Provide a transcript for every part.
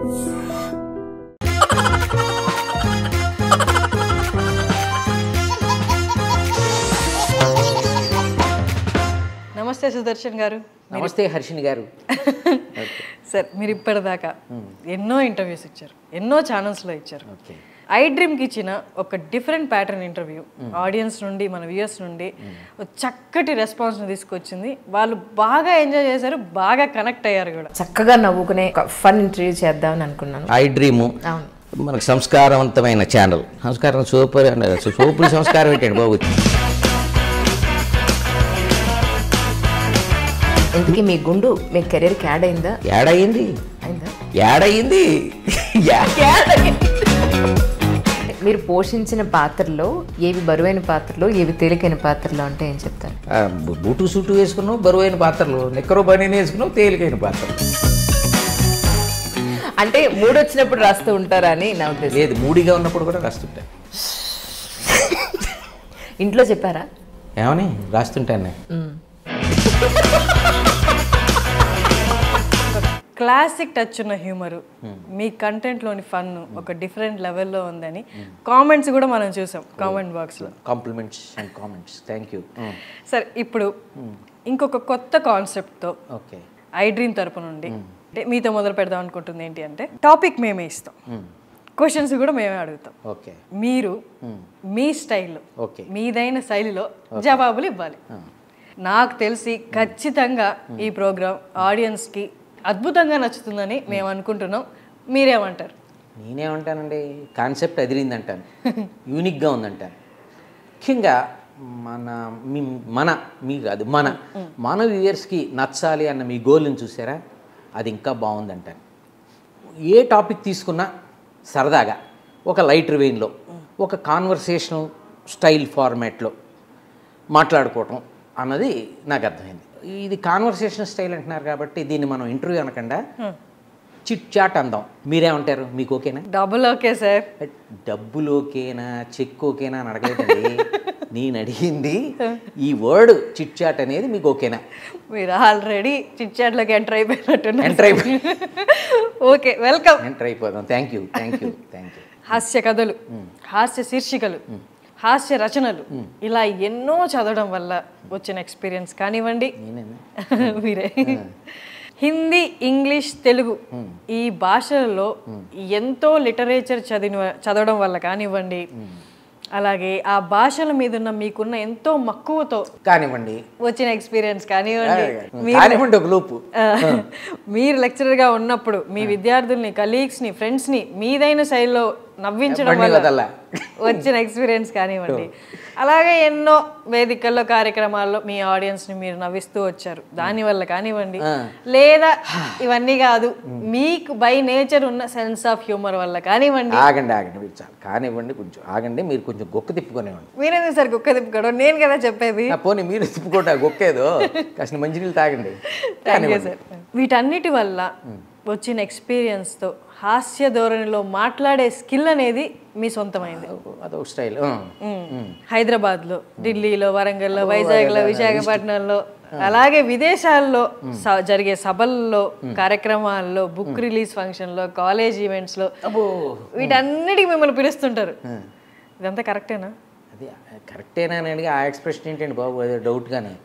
నమస్తే సుదర్శన్ గారు. నమస్తే హర్షిని గారు. సార్, మీరు ఇప్పటిదాకా ఎన్నో ఇంటర్వ్యూస్ ఇచ్చారు, ఎన్నో ఛానల్స్లో ఇచ్చారు. ఐ డ్రీమ్కి ఇచ్చిన ఒక డిఫరెంట్ ప్యాటర్న్ ఇంటర్వ్యూ ఆడియన్స్ నుండి, మన వ్యూయర్స్ నుండి చక్కటి రెస్పాన్స్ని తీసుకొచ్చింది. వాళ్ళు బాగా ఎంజాయ్ చేశారు, బాగా కనెక్ట్ అయ్యారు కూడా. చక్కగా నవ్వుకునే ఫన్ ఇంటర్వ్యూ చేద్దామని అనుకున్నాను. ఐ డ్రీము మనకు సంస్కారవంతమైన ఛానల్. సంస్కారం సూపర్ అండి. సూపర్ సంస్కారం ఏంటండి బాబు. ఇంతకీ మీ గుండు మీ కెరీర్కి యాడ్ అయిందా? యాడ్ అయ్యింది. మీరు పోషించిన పాత్రలో ఏవి బరువైన పాత్రలో, ఏవి తేలికైన పాత్రలో అంటే ఏం చెప్తారు? బూటు సూటు వేసుకున్నావు బరువైన పాత్రలు, నిక్కరు బనీని వేసుకున్నావు తేలికైన పాత్రలు. అంటే మూడు వచ్చినప్పుడు రాస్తూ ఉంటారా అని నా ఉద్దేశం. లేదు, మూడిగా ఉన్నప్పుడు కూడా రాస్తుంటాను. ఇంట్లో చెప్పారా? ఏమని రాస్తుంటాను. క్లాసిక్ టచ్ ఉన్న హ్యూమరు, మీ కంటెంట్లోని ఫన్ ఒక డిఫరెంట్ లెవెల్లో ఉందని కామెంట్స్ కూడా మనం చూసాం కామెంట్ బాక్స్లో. Compliments and comments, thank you. Sir, ఇప్పుడు ఇంకొక కొత్త కాన్సెప్ట్తో ఓకే ఐ డ్రీమ్ తరపు నుండి అంటే మీతో మొదలు పెడదాం అనుకుంటుంది. ఏంటి అంటే, టాపిక్ మేమే ఇస్తాం, క్వశ్చన్స్ కూడా మేమే అడుగుతాం. ఓకే, మీరు మీ స్టైల్లో, ఓకే, మీదైన శైలిలో జవాబులు ఇవ్వాలి. నాకు తెలిసి ఖచ్చితంగా ఈ ప్రోగ్రామ్ ఆడియన్స్కి అద్భుతంగా నచ్చుతుందని మేము అనుకుంటున్నాం. మీరేమంటారు? నేనేమంటానండి, కాన్సెప్ట్ అదిరిందంటాను, యూనిక్గా ఉందంటాను. ముఖ్యంగా మన వ్యూయర్స్కి నచ్చాలి అన్న మీ గోల్ని చూసారా, అది ఇంకా బాగుందంటాను. ఏ టాపిక్ తీసుకున్నా సరదాగా ఒక లైట్ వెయిన్లో, ఒక కాన్వర్సేషనల్ స్టైల్ ఫార్మాట్లో మాట్లాడుకోవటం అన్నది నాకు అర్థమైంది. ఇది కాన్వర్సేషన్ స్టైల్ అంటున్నారు కాబట్టి దీన్ని మనం ఇంటర్వ్యూ అనకుండా చిట్ చాట్ అందాం. మీరేమంటారు? మీకు ఓకేనా? Double okay sir. డబ్బులు ఓకేనా, చెక్ ఓకేనా అని అడగలేదండి. నేను అడిగింది ఈ వర్డ్ చిట్ చాట్ అనేది మీకు ఓకేనా? మీరు ఆల్రెడీ చిట్ చాట్లోకి ఎంటర్ అయిపోయినట్టు. Okay, welcome. ఎంటర్ అయిపోదాం. Thank you. హాస్య కథలు, హాస్య శీర్షికలు, హాస్య రచనలు, ఇలా ఎన్నో చదవడం వల్ల వచ్చిన ఎక్స్పీరియన్స్ కానివ్వండి, మీరే హిందీ, ఇంగ్లీష్, తెలుగు ఈ భాషల్లో ఎంతో లిటరేచర్ చదవడం వల్ల కానివ్వండి, అలాగే ఆ భాషల మీద ఉన్న మీకున్న ఎంతో మక్కువతో కానివ్వండి వచ్చిన ఎక్స్పీరియన్స్ కానివ్వండి, మీరు లెక్చరర్గా ఉన్నప్పుడు మీ విద్యార్థుల్ని, కలీగ్స్ని, ఫ్రెండ్స్ని మీదైన శైలిలో నవ్వించడం వల్ల వచ్చిన ఎక్స్పీరియన్స్ కానివ్వండి, అలాగే ఎన్నో వేదికల్లో, కార్యక్రమాల్లో మీ ఆడియన్స్ని మీరు నవ్విస్తూ వచ్చారు, దానివల్ల కానివ్వండి, లేదా ఇవన్నీ కాదు మీకు బై నేచర్ ఉన్న సెన్స్ ఆఫ్ హ్యూమర్ వల్ల కానివ్వండి. ఆగండి మీరు చాలు కానివ్వండి, కొంచెం ఆగండి. మీరు కొంచెం గొక్క తిప్పుకునేవ్వండి. మీరేంది సార్ గొక్క తిప్పుకోవడం? నేను కదా చెప్పేది. పోనీ మీరు తిప్పుకోట గొక్కేదో కాస్త మంచినీళ్ళు తాగండి. సార్, వీటన్నిటి వల్ల వచ్చిన ఎక్స్పీరియన్స్తో హాస్య ధోరణిలో మాట్లాడే స్కిల్ అనేది మీ సొంతమైంది. అదొక స్టైల్. హైదరాబాద్లో, ఢిల్లీలో, వరంగల్లో, వైజాగ్లో, విశాఖపట్నంలో, అలాగే విదేశాల్లో జరిగే సభల్లో, కార్యక్రమాల్లో, బుక్ రిలీజ్ ఫంక్షన్లో, కాలేజ్ ఈవెంట్స్లో, వీటన్నిటికి మిమ్మల్ని పిలుస్తుంటారు. ఇదంతా కరెక్టేనా? అది కరెక్టేనా అని అడిగి ఆ ఎక్స్ప్రెషన్ ఏంటండి బాబు, అదే డౌట్గానే.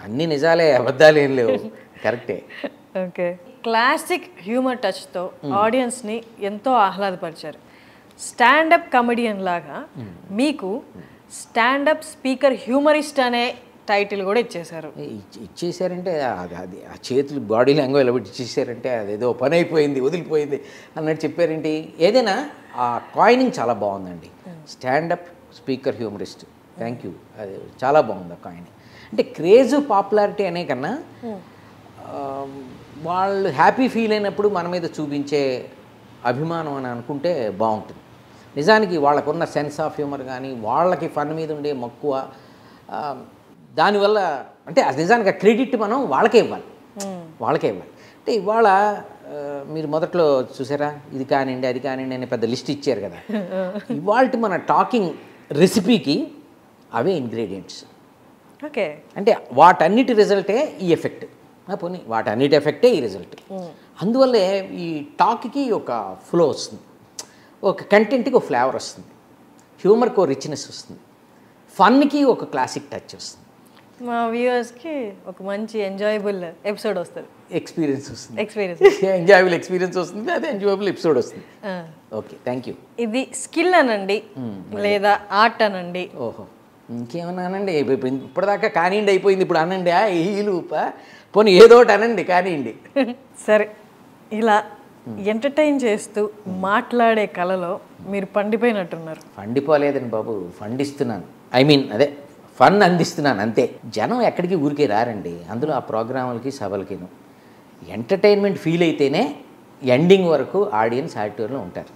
అన్ని నిజాలే, అబద్ధాలు ఏం లేవు, కరెక్టే. ఓకే, క్లాసిక్ హ్యూమర్ టచ్తో ఆడియన్స్ని ఎంతో ఆహ్లాదపరిచారు. స్టాండప్ కమెడియన్ లాగా మీకు స్టాండప్ స్పీకర్ హ్యూమరిస్ట్ అనే టైటిల్ కూడా ఇచ్చేశారు. ఇచ్చేసారంటే అది ఆ చేతులు బాడీ లాంగ్వేజ్ ఇలా పెట్టి ఇచ్చేసారంటే అదేదో పని అయిపోయింది, వదిలిపోయింది అన్నట్టు చెప్పారేంటి. ఏదైనా ఆ కాయినింగ్ చాలా బాగుందండి, standup speaker humorist. Thank you, అది చాలా బాగుంది ఆ కాయినింగ్. అంటే క్రేజ్ పాపులారిటీ అనే కన్నా వాళ్ళు హ్యాపీ ఫీల్ అయినప్పుడు మన మీద చూపించే అభిమానం అని అనుకుంటే బాగుంటుంది. నిజానికి వాళ్ళకున్న సెన్స్ ఆఫ్ హ్యూమర్ కానీ, వాళ్ళకి ఫన్ మీద ఉండే మక్కువ, దానివల్ల అంటే అది నిజానికి క్రెడిట్ మనం వాళ్ళకే ఇవ్వాలి. అంటే ఇవాళ మీరు మొదట్లో చూసారా, ఇది కానివ్వండి అది కానివ్వండి అనే పెద్ద లిస్ట్ ఇచ్చారు కదా. ఇవాళ మన టాకింగ్ రెసిపీకి అవే ఇంగ్రీడియంట్స్. ఓకే, అంటే వాటన్నిటి రిజల్టే ఈ ఎఫెక్ట్. పోనీ వాటన్నిటి ఎఫెక్టే ఈ రిజల్ట్. అందువల్లే ఈ టాక్కి ఒక ఫ్లో వస్తుంది, ఒక కంటెంట్కి ఒక ఫ్లేవర్ వస్తుంది, హ్యూమర్కి ఒక రిచ్నెస్ వస్తుంది, ఫన్కి ఒక క్లాసిక్ టచ్ వస్తుంది, మా వ్యూవర్స్కి ఒక మంచి ఎంజాయబుల్ ఎపిసోడ్ వస్తుంది, ఎక్స్పీరియన్స్ వస్తుంది, ఎంజాయబుల్ ఎక్స్పీరియన్స్ వస్తుంది, అదే ఎంజాయబుల్ ఎపిసోడ్ వస్తుంది. Okay, thank you. ఇది స్కిల్ అనండి లేదా ఆర్ట్ అనండి. ఓహో, ఇంకేమన్నానండి, ఇప్పటిదాకా కానివ్వండి అయిపోయింది, ఇప్పుడు అనండి ఈలూప పోనీ ఏదోటి అనండి కానివ్వండి. సరే, ఇలా ఎంటర్టైన్ చేస్తూ మాట్లాడే కళలో మీరు పండిపోయినట్టున్నారు. పండిపోలేదండి బాబు, ఫండిస్తున్నాను, ఐ మీన్ అదే ఫన్ అందిస్తున్నాను అంతే. జనం ఎక్కడికి ఊరికే రారండి, అందులో ఆ ప్రోగ్రాములకి సభలకిను ఎంటర్టైన్మెంట్ ఫీల్ అయితేనే ఎండింగ్ వరకు ఆడియన్స్ యాక్టివ్లో ఉంటారు.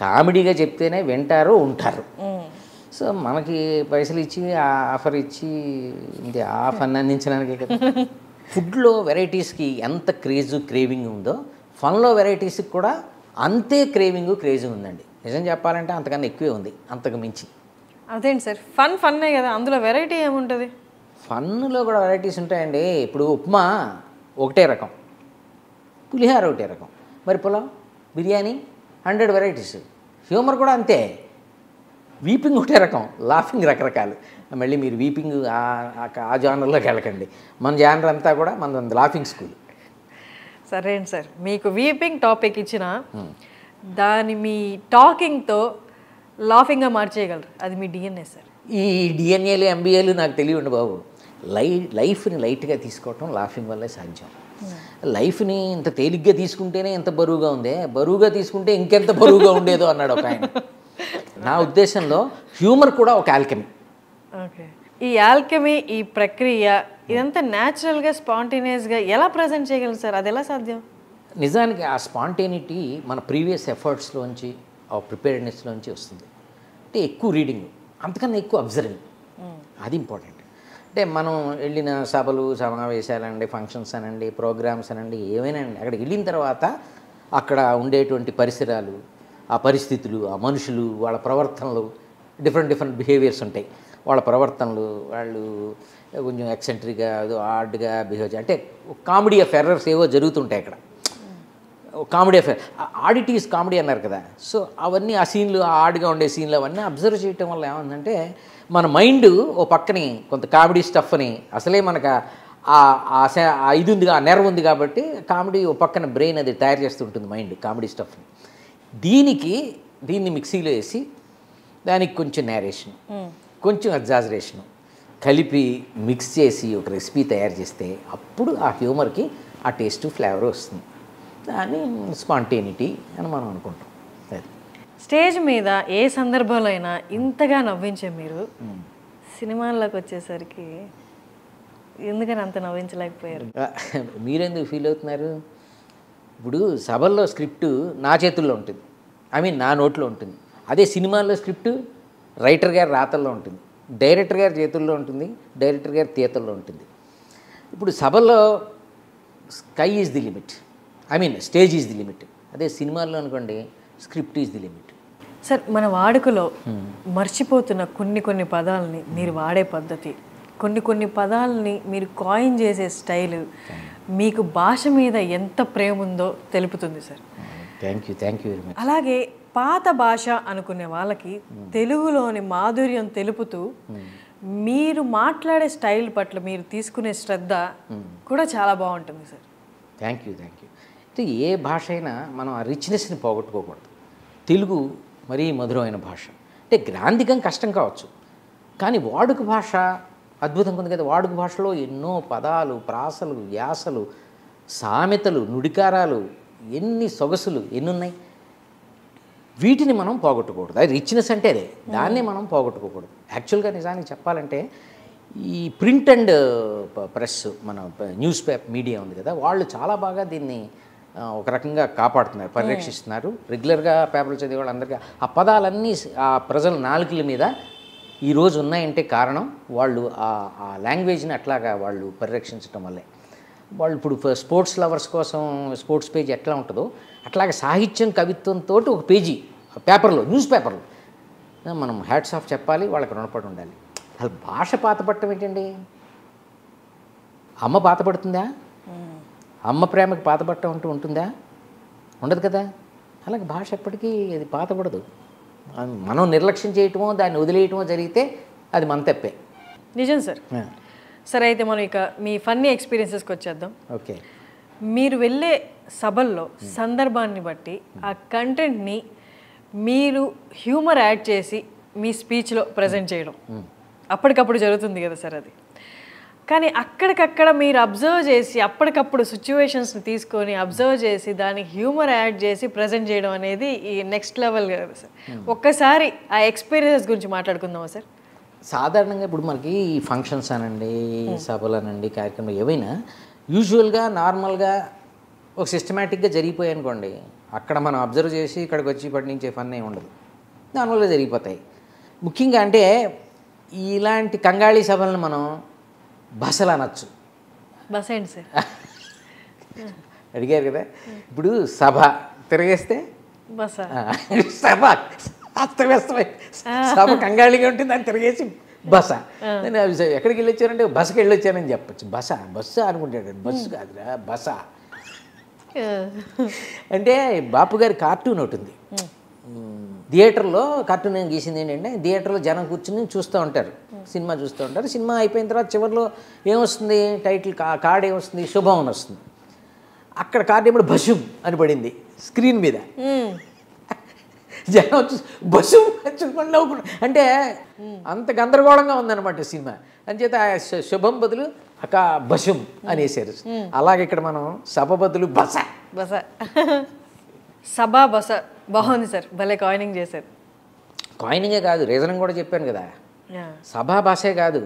కామెడీగా చెప్తేనే వింటారు ఉంటారు. సో మనకి పైసలు ఇచ్చి ఆఫర్ ఇచ్చి ఇది ఆ ఫన్ అందించడానికే కదా. ఫుడ్లో వెరైటీస్కి ఎంత క్రేవింగ్ ఉందో ఫన్లో వెరైటీస్కి కూడా అంతే క్రేజ్ ఉందండి. నిజం చెప్పాలంటే అంతకన్నా ఎక్కువే ఉంది, అంతకు మించి. అదేంటి సార్, ఫన్నే కదా, అందులో వెరైటీ ఏముంటుంది? ఫన్లో కూడా వెరైటీస్ ఉంటాయండి. ఇప్పుడు ఉప్మా ఒకటే రకం, పులిహార ఒకటే రకం, మరి పులావ్, బిర్యానీ 100 వెరైటీస్. హ్యూమర్ కూడా అంతే, వీపింగ్ ఒకటే రకం, లాఫింగ్ రకరకాలు. మళ్ళీ మీరు వీపింగ్ ఆ జానర్లోకి వెళ్ళకండి, మన జానర్ అంతా కూడా మన లాఫింగ్ స్కూల్. సరే అండి సార్, మీకు వీపింగ్ టాపిక్ ఇచ్చిన దాన్ని మీ టాకింగ్తో లాఫింగ్గా మార్చేయగలరు, అది మీ డిఎన్ఏ సార్. ఈ డిఎన్ఏలు ఎంబీఏలు నాకు తెలియండి బాబు. లైఫ్ని లైట్గా తీసుకోవటం లాఫింగ్ వల్లే సాధ్యం. లైఫ్ని ఇంత తేలిగ్గా తీసుకుంటేనే ఎంత బరువుగా ఉందే, బరువుగా తీసుకుంటే ఇంకెంత బరువుగా ఉండేదో అన్నాడు ఒక ఆయన. నా ఉద్దేశంలో హ్యూమర్ కూడా ఒక ఆల్కెమీ. ఓకే, ఈ ఆల్కెమీ, ఈ ప్రక్రియ ఇదంతా న్యాచురల్గా స్పాంటేనియస్గా ఎలా ప్రజెంట్ చేయగలరు సార్? అది ఎలా సాధ్యం? నిజానికి ఆ స్పాంటేనిటీ మన ప్రీవియస్ ఎఫర్ట్స్లోంచి, ఆ ప్రిపేర్డ్నెస్లోంచి వస్తుంది. అంటే ఎక్కువ రీడింగ్, అంతకన్నా ఎక్కువ అబ్జర్వింగ్, అది ఇంపార్టెంట్. అంటే మనం వెళ్ళిన సభలు, సమావేశాలండి, ఫంక్షన్స్ అనండి, ప్రోగ్రామ్స్ అనండి, ఏమైనా అండి, అక్కడికి వెళ్ళిన తర్వాత అక్కడ ఉండేటువంటి పరిసరాలు, ఆ పరిస్థితులు, ఆ మనుషులు, వాళ్ళ ప్రవర్తనలు, డిఫరెంట్ బిహేవియర్స్ ఉంటాయి. వాళ్ళ ప్రవర్తనలు, వాళ్ళు కొంచెం ఎక్సెంట్రిక్గా ఆడ్గా బిహేవ్ అంటే కామెడీ ఆఫ్ ఎర్రర్స్ ఏవో జరుగుతుంటాయి అక్కడ. కామెడీ ఆఫ్ ఆడిటీస్ కామెడీ అన్నారు కదా. సో అవన్నీ ఆ సీన్లు, ఆ ఆడ్గా ఉండే సీన్లు అవన్నీ అబ్జర్వ్ చేయటం వల్ల ఏమందంటే మన మైండ్ ఓ పక్కని కొంత కామెడీ స్టఫ్ని, అసలే మనకు ఇది ఉంది, ఆ నెర్వ్ ఉంది కాబట్టి కామెడీ ఓ పక్కన బ్రెయిన్ అది తయారు చేస్తుంటుంది మైండ్ కామెడీ స్టఫ్ని. దీన్ని మిక్సీలో వేసి దానికి కొంచెం నేరేషన్, కొంచెం ఎగ్జాజరేషన్ కలిపి మిక్స్ చేసి ఒక రెసిపీ తయారు చేస్తే అప్పుడు ఆ హ్యూమర్కి ఆ టేస్ట్ ఫ్లేవర్ వస్తుంది. దాన్ని స్పాంటేనిటీ అని మనం అనుకుంటాం. స్టేజ్ మీద ఏ సందర్భంలో అయినా ఇంతగా నవ్వించే మీరు సినిమాల్లోకి వచ్చేసరికి ఎందుకని అంత నవ్వించలేకపోయారు? మీరెందుకు ఫీల్ అవుతున్నారు? ఇప్పుడు సభల్లో స్క్రిప్ట్ నా చేతుల్లో ఉంటుంది, ఐ మీన్ నా నోట్లో ఉంటుంది. అదే సినిమాల్లో స్క్రిప్ట్ రైటర్ గారి రాతల్లో ఉంటుంది, డైరెక్టర్ గారి చేతుల్లో ఉంటుంది, డైరెక్టర్ గారి తీతల్లో ఉంటుంది. ఇప్పుడు సభల్లో sky is the limit, I mean stage is the limit. అదే సినిమాల్లో అనుకోండి script is the limit. Sir, మన వాడుకలో మర్చిపోతున్న కొన్ని పదాలని మీరు వాడే పద్ధతి, కొన్ని పదాలని మీరు కాయిన్ చేసే స్టైలు మీకు భాష మీద ఎంత ప్రేమ ఉందో తెలుపుతుంది sir. Thank you very much. అలాగే పాత భాష అనుకునే వాళ్ళకి తెలుగులోని మాధుర్యం తెలుపుతూ మీరు మాట్లాడే స్టైల్ పట్ల మీరు తీసుకునే శ్రద్ధ కూడా చాలా బాగుంటుంది సార్. Thank you. అంటే ఏ భాష అయినా మనం ఆ రిచ్నెస్ని పోగొట్టుకోకూడదు. తెలుగు మరీ మధురమైన భాష. అంటే గ్రాంధికం కష్టం కావచ్చు, కానీ వాడుక భాష అద్భుతంగా ఉంది కదా. వాడుక భాషలో ఎన్నో పదాలు, ప్రాసలు, యాసలు, సామెతలు, నుడికారాలు, ఎన్ని సొగసులు ఎన్నున్నాయి. వీటిని మనం పోగొట్టుకోకూడదు. అది రిచ్నెస్ అంటే అదే, దాన్ని మనం పోగొట్టుకోకూడదు. యాక్చువల్గా నిజానికి చెప్పాలంటే ఈ ప్రింట్ అండ్ ప్రెస్, మన న్యూస్ పేపర్ మీడియా ఉంది కదా, వాళ్ళు చాలా బాగా దీన్ని ఒక రకంగా కాపాడుతున్నారు, పరిరక్షిస్తున్నారు. రెగ్యులర్గా పేపర్లు చదివే వాళ్ళందరికీ ఆ పదాలన్నీ ఆ ప్రజల నాలుకల మీద ఈరోజు ఉన్నాయంటే కారణం వాళ్ళు ఆ లాంగ్వేజ్ని అట్లాగా వాళ్ళు పరిరక్షించడం వల్లే. వాళ్ళు ఇప్పుడు స్పోర్ట్స్ లవర్స్ కోసం స్పోర్ట్స్ పేజ్ ఎట్లా ఉంటుందో అట్లాగే సాహిత్యం, కవిత్వంతో ఒక పేజీ పేపర్లో, న్యూస్ పేపర్లో మనం హ్యాట్స్ ఆఫ్ చెప్పాలి, వాళ్ళకి రుణపడి ఉండాలి. అసలు భాష పాతపడటం ఏంటండి? అమ్మ పాతపడుతుందా? అమ్మ ప్రేమకి పాతపట్టం అంటూ ఉంటుందా? ఉండదు కదా. అలాగే భాష ఎప్పటికీ అది పాతపడదు. మనం నిర్లక్ష్యం చేయటమో దాన్ని వదిలేయటమో జరిగితే అది మన తప్పే. నిజం సార్. సరే, అయితే మనం ఇక మీ ఫన్నీ ఎక్స్పీరియన్సెస్కి వచ్చేద్దాం. ఓకే. మీరు వెళ్ళే సభల్లో సందర్భాన్ని బట్టి ఆ కంటెంట్ని మీరు హ్యూమర్ యాడ్ చేసి మీ స్పీచ్లో ప్రజెంట్ చేయడం అప్పటికప్పుడు జరుగుతుంది కదా సార్ అది. కానీ అక్కడికక్కడ మీరు అబ్జర్వ్ చేసి అప్పటికప్పుడు సిచ్యువేషన్స్ని తీసుకొని అబ్జర్వ్ చేసి దానికి హ్యూమర్ యాడ్ చేసి ప్రజెంట్ చేయడం అనేది ఈ నెక్స్ట్ లెవెల్ కదా సార్. ఒక్కసారి ఆ ఎక్స్పీరియన్స్ గురించి మాట్లాడుకుందామా సార్? సాధారణంగా ఇప్పుడు మనకి ఫంక్షన్స్ అనండి, సభలు అనండి, కార్యక్రమాలు ఏవైనా యూజువల్గా నార్మల్గా ఒక సిస్టమేటిక్గా జరిగిపోయాయి అనుకోండి, అక్కడ మనం అబ్జర్వ్ చేసి ఇక్కడికి వచ్చి పట్టించే ఫన్ ఏమి ఉండదు, దానివల్ల జరిగిపోతాయి. ముఖ్యంగా అంటే ఇలాంటి కంగాళీ సభలను మనం బసలు అనొచ్చు. బస ఏంటి సార్? అడిగారు కదా. ఇప్పుడు సభ తిరగేస్తే బస, సభ అస్తవ్యస్తమై సభ కంగాళిగా ఉంటుంది, దాన్ని తిరిగేసి బస. నేను ఎక్కడికి వెళ్ళి వచ్చానంటే బస్కి వెళ్ళి వచ్చానని చెప్పచ్చు. బస్సు అనుకుంటాడు, బస్సు కాదురా బస. అంటే బాపు గారి కార్టూన్ ఒకటి ఉంది థియేటర్లో. కార్టూన్ ఏం గీసింది ఏంటంటే, థియేటర్లో జనం కూర్చుని చూస్తూ ఉంటారు, సినిమా చూస్తూ ఉంటారు. సినిమా అయిపోయిన తర్వాత చివరిలో ఏమొస్తుంది, టైటిల్ కార్డ్ ఏమొస్తుంది, శుభం అని వస్తుంది. అక్కడ కార్డు ఏమిటి బస్సుం అని పడింది స్క్రీన్ మీద. జనం వచ్చి బస్సు చూసుకొని నవ్వుకున్నా. అంటే అంత గందరగోళంగా ఉందన్నమాట సినిమా. అంచేత శుభం బదులు అక్క బస్సుం అనేసారు. అలాగే ఇక్కడ మనం సభ బదులు బస. సభ బస బాగుంది సార్, భలే కాయినింగ్ చేశారు. కాయినింగే కాదు, రీజనింగ్ కూడా చెప్పాను కదా. సభా భాషే కాదు,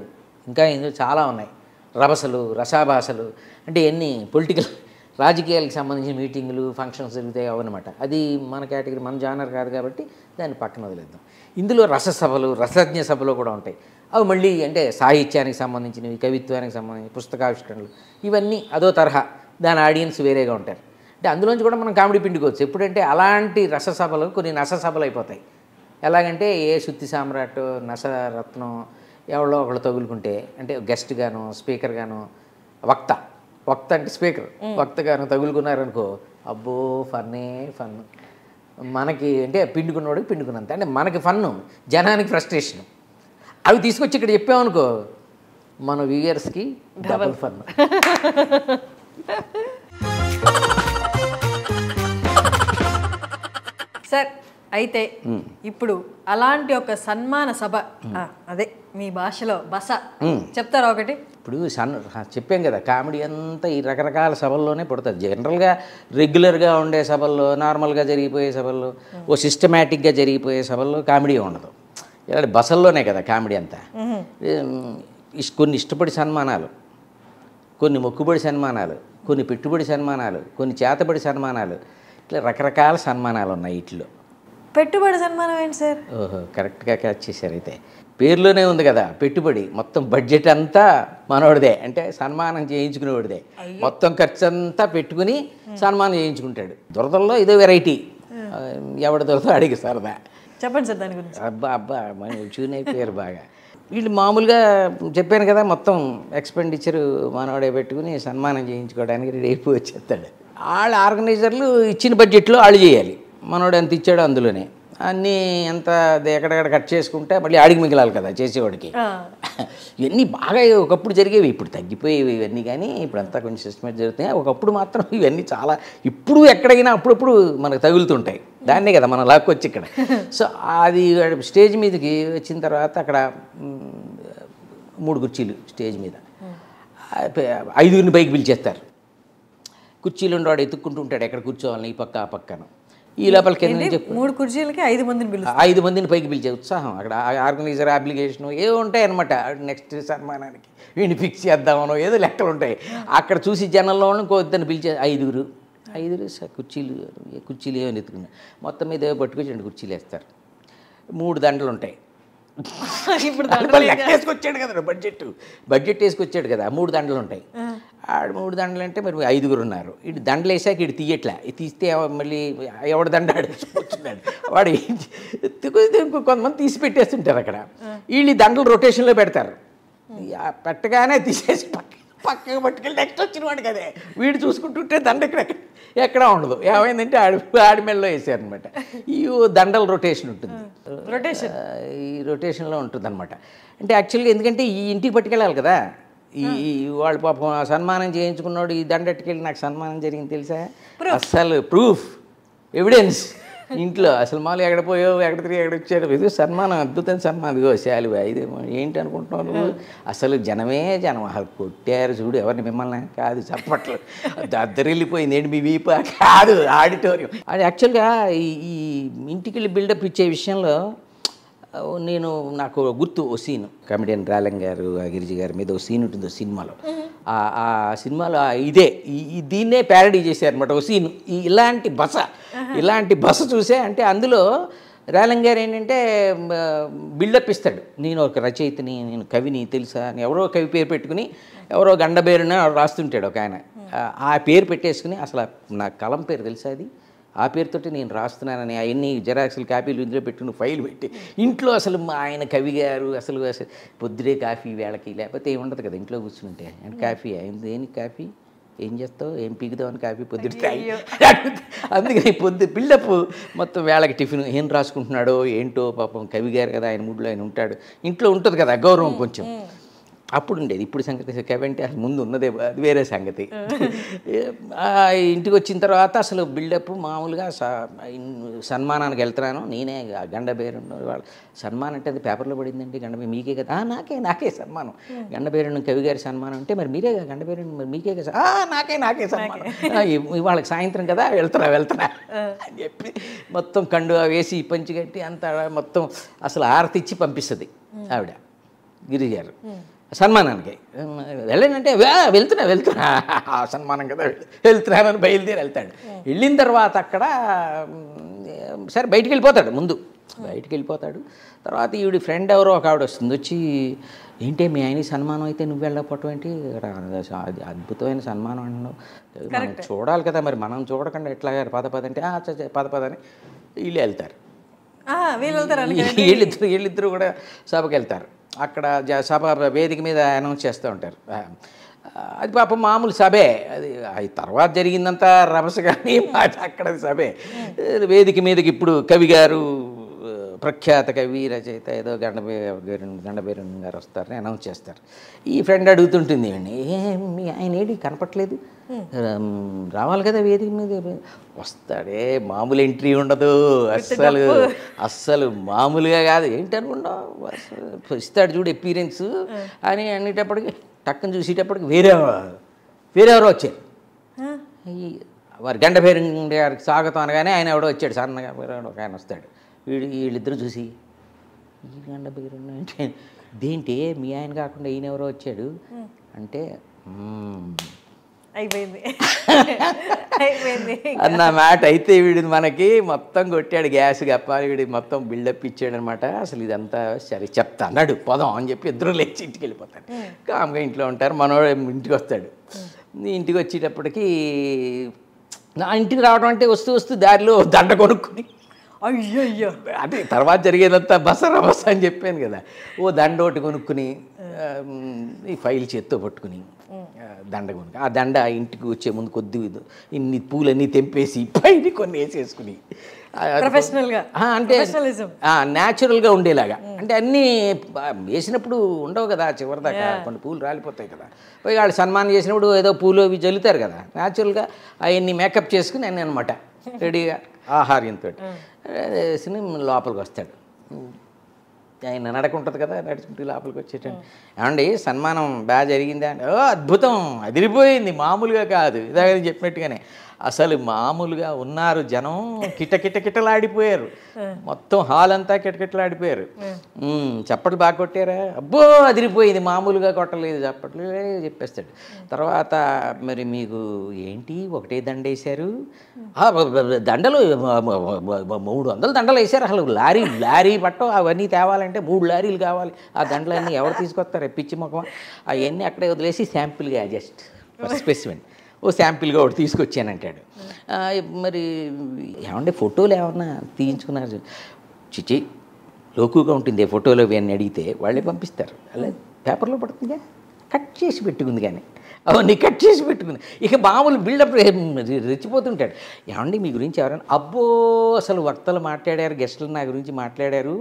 ఇంకా ఇందులో చాలా ఉన్నాయి. రభసలు, రసాభాషలు, అంటే ఎన్ని పొలిటికల్ రాజకీయాలకు సంబంధించిన మీటింగులు, ఫంక్షన్స్ జరుగుతాయి అవన్నమాట. అది మన కేటగిరీ, మన జానర్ కాదు కాబట్టి దాన్ని పక్కన వదిలేద్దాం. ఇందులో రససభలు, రసజ్ఞ సభలు కూడా ఉంటాయి. అవి మళ్ళీ అంటే సాహిత్యానికి సంబంధించినవి, కవిత్వానికి సంబంధించి పుస్తకావిష్కరణలు, ఇవన్నీ అదో తరహా, దాని ఆడియన్స్ వేరేగా ఉంటారు. అంటే అందులోంచి కూడా మనం కామెడీ పిండుకోవచ్చు. ఎప్పుడంటే అలాంటి రససభలు కొన్ని నససభలు అయిపోతాయి. ఎలాగంటే ఏ శుద్ధి సామ్రాట్, నసరత్నం ఎవరో ఒకళ్ళు తగులుకుంటే, అంటే గెస్ట్ గాను, స్పీకర్ గాను, వక్త అంటే స్పీకర్, వక్త గాను తగులుకున్నారనుకో, అబ్బో ఫన్నే ఫన్. మనకి అంటే పిండుకున్నవాడికి పిండుకున్నంత, అంటే మనకి ఫన్ను, జనానికి ఫ్రస్ట్రేషన్. అవి తీసుకొచ్చి ఇక్కడ చెప్పామనుకో, మన వ్యూయర్స్కి డబుల్ ఫన్. సార్, అయితే ఇప్పుడు అలాంటి ఒక సన్మాన సభ, అదే మీ భాషలో బస చెప్తారా ఒకటి? ఇప్పుడు చెప్పాం కదా, కామెడీ అంతా ఈ రకరకాల సభల్లోనే పుడుతుంది. జనరల్గా రెగ్యులర్గా ఉండే సభల్లో, నార్మల్గా జరిగిపోయే సభల్లో, ఓ సిస్టమేటిక్గా జరిగిపోయే సభల్లో కామెడీ ఉండదు. ఇలాంటి బసల్లోనే కదా కామెడీ అంతా. కొన్ని ఇష్టపడి సన్మానాలు, కొన్ని మొక్కుబడి సన్మానాలు, కొన్ని పెట్టుబడి సన్మానాలు, కొన్ని చేతబడి సన్మానాలు, ఇట్లా రకరకాల సన్మానాలు ఉన్నాయి. వీటిలో పెట్టుబడి సన్మానం ఏంటి సార్? ఓహో, కరెక్ట్గా క్యాచ్ చేశారు. అయితే పేర్లోనే ఉంది కదా పెట్టుబడి. మొత్తం బడ్జెట్ అంతా మనోడిదే, అంటే సన్మానం చేయించుకునేవాడిదే. మొత్తం ఖర్చు అంతా పెట్టుకుని సన్మానం చేయించుకుంటాడు. దురదల్లో ఇదో వెరైటీ, ఎవడి దురద అడిగి సరదా. చెప్పండి సార్ దాని గురించి. అబ్బా మనం చూనే పేరు బాగా. వీళ్ళు మామూలుగా చెప్పాను కదా, మొత్తం ఎక్స్పెండిచర్ మనోడే పెట్టుకుని సన్మానం చేయించుకోవడానికి రేపు వచ్చేస్తాడు. వాళ్ళ ఆర్గనైజర్లు ఇచ్చిన బడ్జెట్లో వాళ్ళు చేయాలి. మనోడు ఎంత ఇచ్చాడో అందులోనే అన్నీ ఎంత ఎక్కడెక్కడ కట్ చేసుకుంటే మళ్ళీ ఆడికి మిగిలాలి కదా చేసేవాడికి. ఇవన్నీ బాగా ఒకప్పుడు జరిగేవి, ఇప్పుడు తగ్గిపోయేవి ఇవన్నీ. కానీ ఇప్పుడంతా కొంచెం సిస్టమేటిక్ జరుగుతాయి. ఒకప్పుడు మాత్రం ఇవన్నీ చాలా, ఇప్పుడు ఎక్కడైనా అప్పుడప్పుడు మనకు తగులుతుంటాయి. దాన్నే కదా మనం లాక్కొచ్చి ఇక్కడ. సో అది స్టేజ్ మీదకి వచ్చిన తర్వాత అక్కడ 3 కుర్చీలు స్టేజ్ మీద, 5గురిని పైకి పిలిచేస్తారు. కుర్చీలు ఉండేవాడు ఎత్తుక్కుంటూ ఉంటాడు ఎక్కడ కూర్చోవాలని, ఈ పక్క ఆ పక్కన. ఈ లోపల కింద 3 కుర్చీలకి 5 మందిని పిలుస్తారు. 5 మందిని పైకి పిలిచే ఉత్సాహం అక్కడ. ఆర్గనైజర్ అప్లికేషను ఏవో ఉంటాయి అనమాట. నెక్స్ట్ సన్మానానికి వీడిని ఫిక్స్ చేద్దామనో ఏదో లెక్కలు ఉంటాయి. అక్కడ చూసి జనంలో ఇంకొద్దని పిలిచే 5 కుర్చీలు ఏమో ఎత్తుకున్నాయి. మొత్తం మీద ఏవో పట్టుకొచ్చి 2 కుర్చీలు వేస్తారు. 3 దండలు ఉంటాయి. ఇప్పుడు వేసుకొచ్చాడు కదా బడ్జెట్ వేసుకొచ్చాడు కదా, 3 దండలు ఉంటాయి. 3 దండలు అంటే మరి 5గురు ఉన్నారు. ఇటు దండలు వేసాక ఇటు తీయట్లే, తీస్తే మళ్ళీ ఎవడు దండ ఆడేసుకొచ్చున్నాడు వాడు. కొంతమంది తీసి పెట్టేస్తుంటారు అక్కడ. వీళ్ళు దండలు రొటేషన్లో పెడతారు. పెట్టగానే తీసేసి పక్కగా పట్టుకెళ్ళి నెక్స్ట్ వచ్చిన వాడు కదే వీడు చూసుకుంటుంటే దండ ఎక్కడా ఉండదు. ఏమైందంటే ఆడి మెడలో వేసారనమాట. ఈ దండల రొటేషన్ ఉంటుంది, ఈ రొటేషన్లో ఉంటుంది అనమాట. అంటే యాక్చువల్గా ఎందుకంటే ఈ ఇంటికి పట్టుకెళ్ళాలి కదా, ఈ వాళ్ళు పాపం సన్మానం చేయించుకున్నాడు, ఈ దండట్టుకెళ్ళి నాకు సన్మానం జరిగింది తెలుసా, అస్సలు ప్రూఫ్ ఎవిడెన్స్ ఇంట్లో. అసలు మాలు ఎక్కడ పోయావు, ఎక్కడ తిరిగి ఎక్కడ వచ్చాడు, ఇది సన్మానం, అద్భుతమైన సన్మానం, ఇదిగో శాలువా, ఇదేమో ఏంటి అనుకుంటున్నావు, అసలు జనమే జనం, అసలు కొట్టారు చూడు ఎవరిని, మిమ్మల్ని కాదు చప్పట్లు, దద్దరిల్లిపోయింది ఏంటి మీ వీప కాదు ఆడిటోరియం. అది యాక్చువల్గా ఈ ఇంటికి వెళ్ళి బిల్డప్ ఇచ్చే విషయంలో నాకు గుర్తు ఓ సీన్, కమెడియన్ రాలంగ్ గారు గిరిజి గారి మీద ఓ సీన్ ఉంటుంది సినిమాలో. ఆ సినిమాలో దీన్నే ప్యారడీ చేశారనమాట ఓ సీన్. ఇలాంటి బస చూసే, అంటే అందులో రాలంగ్ గారు ఏంటంటే బిల్డప్ ఇస్తాడు, నేను ఒక రచయితని, నేను కవిని తెలుసా అని. ఎవరో కవి పేరు పెట్టుకుని ఎవరో గండబేరున రాస్తుంటాడు ఒక ఆయన. ఆ పేరు పెట్టేసుకుని, అసలు నా కలం పేరు తెలుసా అది, ఆ పేరుతోటి నేను రాస్తున్నానని అవన్నీ జెరాక్స్లు కాపీలు ఇందులో పెట్టుకుని ఫైల్ పెట్టి ఇంట్లో అసలు ఆయన కవి గారు అసలు పొద్దుడే కాఫీ వేళకి, లేకపోతే ఏముండదు కదా ఇంట్లో కూర్చుంటే, అంటే కాఫీ అయింది, దేనికి కాఫీ, ఏం చేస్తావు, ఏం పీకుదావు అని కాఫీ పొద్దుటే. అందుకని బిల్డప్ మొత్తం వేళకి టిఫిన్ ఏం రాసుకుంటున్నాడో ఏంటో, పాపం కవి గారు కదా, ఆయన మూడ్లో ఆయన ఉంటాడు, ఇంట్లో ఉంటుంది కదా గౌరవం కొంచెం. అప్పుడు ఉండేది, ఇప్పుడు సంగతి కవంటే అసలు ముందు ఉన్నదే, అది వేరే సంగతి. ఇంటికి వచ్చిన తర్వాత అసలు బిల్డప్ మామూలుగా సన్మానానికి వెళ్తున్నాను, నేనే గండబేరు వాళ్ళు సన్మానం అంటే అది పేపర్లో పడిందండి, గండబేరు మీకే కదా, నాకే సన్మానం, గండబేరు కవి గారి సన్మానం అంటే మరి మీరే గండబేరు మరి మీకే కదా, నాకే సన్మానం, వాళ్ళకి సాయంత్రం కదా వెళ్తున్నా అని చెప్పి మొత్తం కండు వేసి పంచి కట్టి అంత మొత్తం అసలు ఆరతి ఇచ్చి పంపిస్తుంది ఆవిడ గిరి గారు సన్మానానికి. వెళ్ళానంటే వెళ్తున్నా సన్మానం కదా వెళ్తున్నానని బయలుదేరి వెళ్తాడు. వెళ్ళిన తర్వాత అక్కడ సరే బయటికి వెళ్ళిపోతాడు. తర్వాత ఈవిడి ఫ్రెండ్ ఎవరో ఒక ఆవిడ వస్తుంది, వచ్చి ఏంటి మీ ఆయన సన్మానం అయితే నువ్వు వెళ్ళకపోవటం ఏంటి, అది అద్భుతమైన సన్మానం అంటున్నావు, మనం చూడాలి కదా, మరి మనం చూడకుండా ఎట్లా పద అంటే పదని వీళ్ళు వెళ్తారు. వీళ్ళిద్దరు కూడా సభకి వెళ్తారు. అక్కడ సభ వేదిక మీద అనౌన్స్ చేస్తూ ఉంటారు. అది పాపం మామూలు సభే, అది తర్వాత జరిగిందంతా రభస, కానీ అక్కడ వేదిక మీదకి ఇప్పుడు కవి గారు, ప్రఖ్యాత కవి రచయిత ఏదో గండబేరు గారు వస్తారని అనౌన్స్ చేస్తారు. ఈ ఫ్రెండ్ అడుగుతుంటుంది, మీ ఆయన ఏంటి కనపట్లేదు, రావాలి కదా వేదిక మీద, వస్తాడే మామూలు ఎంట్రీ ఉండదు, అస్సలు మామూలుగా కాదు, ఏంటి అనుకున్నావు, ఇస్తాడు చూడు ఎపీరియన్స్ అని అనేటప్పటికి టక్కన చూసేటప్పటికి వేరెవరో వచ్చారు. వారి గండబేరు గారికి స్వాగతం అనగానే ఆయన ఎవడో వచ్చాడు, సన్నగా ఒక ఆయన వస్తాడు. వీళ్ళిద్దరూ చూసి ఈ గండబేరు అంటే దేంటి మీ ఆయన కాకుండా ఈయన ఎవరో వచ్చాడు అంటే అయిపోయింది అన్న మాట. అయితే వీడిని మనకి మొత్తం కొట్టాడు, గ్యాస్ కప్పాలి, వీడికి మొత్తం బిల్డప్ ఇచ్చాడు అనమాట. అసలు ఇదంతా సరే చెప్తా అన్నాడు, పోదాం అని చెప్పి ఇద్దరు లేచి ఇంటికి వెళ్ళిపోతాడు. కామ్గా ఇంట్లో ఉంటారు. మనోడు ఇంటికి వస్తాడు. ఇంటికి వచ్చేటప్పటికి నా ఇంటికి రావడం అంటే వస్తూ దారిలో దండ కొనుక్కుని, అయ్యో అంటే తర్వాత జరిగేదంతా బస అని చెప్పాను కదా, ఓ దండ ఒకటి కొనుక్కుని ఈ ఫైల్ చేత్తో పట్టుకుని దండ కొనుక్కు, ఆ దండ ఇంటికి వచ్చే ముందు కొద్ది ఇన్ని పూలన్నీ తెంపేసి పైన కొన్ని వేసేసుకుని, అంటే న్యాచురల్గా ఉండేలాగా, అంటే అన్నీ వేసినప్పుడు ఉండవు కదా చివరిదాకా, కొన్ని పూలు రాలిపోతాయి కదా, పోయి వాళ్ళు సన్మానం చేసినప్పుడు ఏదో పూలు అవి జల్లుతారు కదా, న్యాచురల్గా అవన్నీ మేకప్ చేసుకుని అన్నీ అనమాట రెడీగా ఆహార్యంతో లోపలికి వస్తాడు. ఆయన నడకుంటుంది కదా, నడుచుకుంటూ లోపలికి వచ్చేటండి, ఏమండి సన్మానం బాగా జరిగిందా అంటే, ఓ అద్భుతం, అదిరిపోయింది, మామూలుగా కాదు, ఇదాగని చెప్పినట్టుగానే అసలు మామూలుగా ఉన్నారు జనం, కిటకిటలాడిపోయారు, మొత్తం హాల్ అంతా కిటకిటలాడిపోయారు. చప్పట్లు బాగా కొట్టారా, అబ్బో అదిరిపోయింది, మామూలుగా కొట్టలేదు, చప్పట్లు చెప్పేస్తాడు. తర్వాత మరి మీకు ఏంటి ఒకటే దండ వేశారు, దండలు 300 దండలు వేశారు, అసలు లారీ పట్టం అవన్నీ తేవాలంటే 3 లారీలు కావాలి, ఆ దండలన్నీ ఎవరు తీసుకొస్తారు పిచ్చి ముఖం, అవన్నీ అక్కడే వదిలేసి శాంపిల్గా జస్ట్ స్పెసిమెన్ ఓ శాంపిల్గా ఒకటి తీసుకొచ్చానంటాడు. మరి ఏమంటే ఫోటోలు ఏమన్నా తీయించుకున్నారు, చిచి లోకుగా ఉంటుంది ఫోటోలు అని అడిగితే వాళ్ళే పంపిస్తారు, అలా పేపర్లో పడుతుందిగా, కట్ చేసి పెట్టుకుంది కానీ అవన్నీ కట్ చేసి పెట్టుకుని ఇక మామూలు బిల్డప్ రెచ్చిపోతుంటాడు. ఏమండి మీ గురించి ఎవరైనా అబ్బో అసలు వక్తలు మాట్లాడారు, గెస్టులు నా గురించి మాట్లాడారు,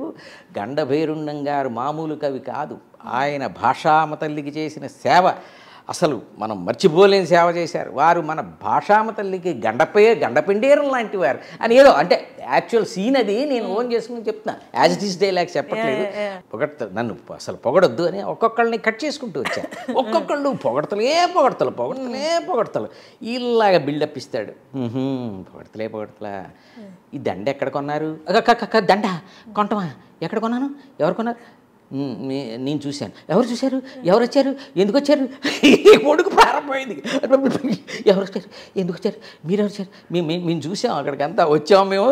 గండభైరుండం గారు మామూలు కవి కాదు, ఆయన భాషామ తల్లికి చేసిన సేవ అసలు మనం మర్చిపోలేని సేవ చేశారు, వారు మన భాషామ తల్లికి గండపిండేరం లాంటి వారు అని ఏదో అంటే యాక్చువల్ సీన్ అది నేను ఓన్ చేసుకుని చెప్తున్నా, యాజ్ ఇట్ ఈస్ డైలాగ్స్ చెప్పట్లేదు. నన్ను అసలు పొగడొద్దు అని ఒక్కొక్కళ్ళని కట్ చేసుకుంటూ వచ్చాను. ఒక్కొక్కళ్ళు పొగడతలు ఇలాగ బిల్డప్ ఇస్తాడు. పొగడతలా ఈ దండ ఎక్కడ కొన్నారు? దండ కొంటమా? ఎక్కడ కొన్నాను? ఎవరు కొన్నారు? నేను చూశాను. ఎవరు చూశారు? ఎవరు వచ్చారు? ఎందుకు వచ్చారు? కొడుకు ప్రారంభమైంది. ఎవరు వచ్చారు? ఎందుకు వచ్చారు? మీరెవరు వచ్చారు? మేము చూసాం, అక్కడికి అంతా వచ్చాము, మేము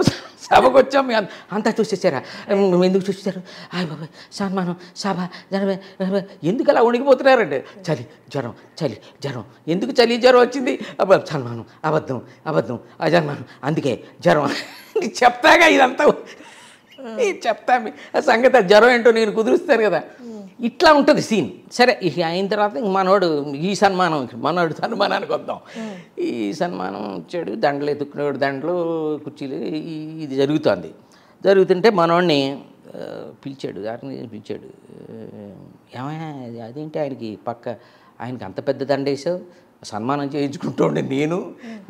సభకు వచ్చాము, మేము అంతా చూసేసారా? ఎందుకు చూసేసారు? అయ్య బాబాయ్ సన్మానం సభ జనం ఎందుకు అలా ఉణికిపోతున్నారంటే జ్వరం ఎందుకు జ్వరం వచ్చింది? సన్మానం అబద్ధం అజన్మానం అందుకే జ్వరం చెప్తాగా ఇదంతా చెప్తా ఆ సంగతి, జ్వరం ఏంటో నేను కుదురుస్తాను కదా. ఇట్లా ఉంటుంది సీన్. సరే ఇక అయిన తర్వాత మనోడు ఈ సన్మానానికి వద్దాం. ఈ సన్మానం వచ్చాడు, దండలు ఎత్తుకునేవాడు, దండలు కుర్చీలు ఇది జరుగుతుంటే మనోడిని పిలిచాడు, ఏమైనా అదేంటి ఆయనకి ఆయనకి అంత పెద్ద దండ వేసావు, సన్మానం చేయించుకుంటూ ఉండే నేను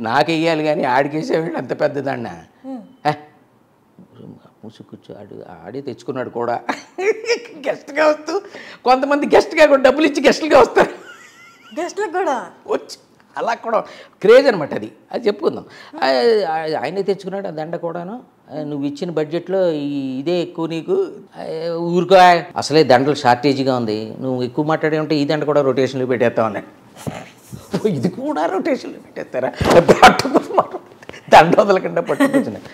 నాకెయ్యాలి కానీ ఆడికేసేవాడు అంత పెద్ద దండ. కూర్చో ఆడే తెచ్చుకున్నాడు కూడా గెస్ట్గా వస్తూ. కొంతమంది గెస్ట్గా కూడా డబ్బులు ఇచ్చి గెస్టులుగా వస్తారు, గెస్ట్లకు కూడా వచ్చి అలా కూడా క్రేజ్ అనమాట. అది చెప్పుకుందాం. ఆయనే తెచ్చుకున్నాడు ఆ దండ కూడాను. నువ్వు ఇచ్చిన బడ్జెట్లో ఇదే ఎక్కువ నీకు, ఊరుకో అసలే దండలు షార్టేజ్గా ఉంది, నువ్వు ఎక్కువ మాట్లాడే ఉంటే ఈ దండ కూడా రొటేషన్లో పెట్టేస్తావు అన్నాడు. ఇది కూడా రొటేషన్లో పెట్టేస్తారా? దండ వదలకుండా పట్టుకొచ్చినాయి.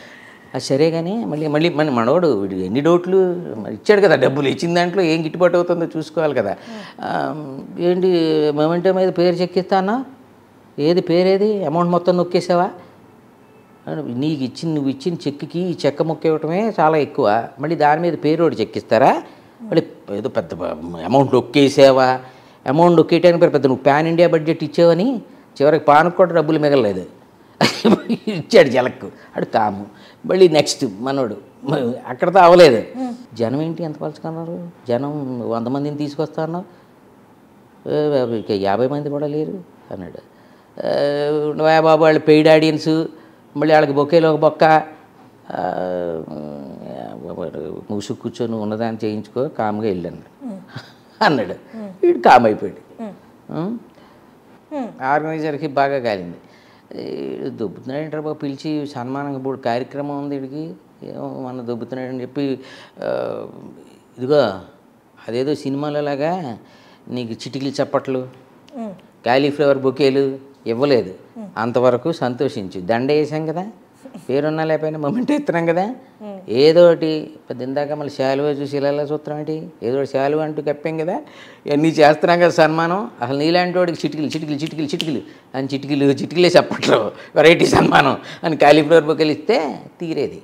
అది సరే కానీ మళ్ళీ మనవాడు ఎన్ని డౌట్లు ఇచ్చాడు కదా, డబ్బులు ఇచ్చిన దాంట్లో ఏం గిట్టుబాటు అవుతుందో చూసుకోవాలి కదా. ఏంటి మొమెంటో మీద పేరు చెక్కిస్తానా? ఏది పేరేది? అమౌంట్ మొత్తం నొక్కేసావా? నువ్వు ఇచ్చిన చెక్కి ఈ చెక్క మొక్కేయటమే చాలా ఎక్కువ, మళ్ళీ దాని మీద పేరు ఒకటి చెక్కిస్తారా? మళ్ళీ ఏదో పెద్ద అమౌంట్ నొక్కేసావా? అమౌంట్ నొక్కేయటానికి పెద్ద నువ్వు పాన్ ఇండియా బడ్జెట్ ఇచ్చావని చివరికి పానుకు కూడా డబ్బులు మిగలలేదు, ఇచ్చాడు జలక్కు. అడు కాము. మళ్ళీ నెక్స్ట్ మనోడు అక్కడతో అవ్వలేదు. జనం ఏంటి ఎంత పలుచుకున్నారు? జనం 100 మందిని తీసుకొస్తా అన్నావు, 50 మంది కూడా లేరు అన్నాడు. బాబు వాళ్ళు పెయిడ్ ఆడియన్స్, మళ్ళీ వాళ్ళకి బొకేలో ఒక బొక్క, మూసు కూర్చొని ఉన్నదాన్ని చేయించుకో కామ్గా వెళ్ళాను అన్నాడు. వీడు కామ్ అయిపోయాడు. ఆర్గనైజర్కి బాగా కాలింది. దొబ్బుతున్నాడంటారు బాబు, పిలిచి సన్మానం ఇప్పుడు కార్యక్రమం ఉంది వీడికి, ఏమో మన దొబ్బుతున్నాడని చెప్పి ఇదిగో అదేదో సినిమాలలాగా నీకు చిటికలు చప్పట్లు కాలీఫ్లవర్ బొకేలు ఇవ్వలేదు, అంతవరకు సంతోషించు, దండ వేసాం కదా, పేరున్నా లేకపోయినా మొమెంట్ ఎత్తున్నాం కదా, ఏదోటి పెద్ద ఇందాక మళ్ళీ శాలువా చూసి ఇలా చూస్తున్నాం ఏంటి, ఏదో శాలువా అంటూ కప్పాం కదా, ఇవన్నీ చేస్తున్నాం కదా సన్మానం. అసలు నీలాంటి వాడికి చిటికలు అని చిటికలే చెప్పట్లు వెరైటీ సన్మానం అని కాలీఫ్లవర్ బొకేలు ఇస్తే తీరేది.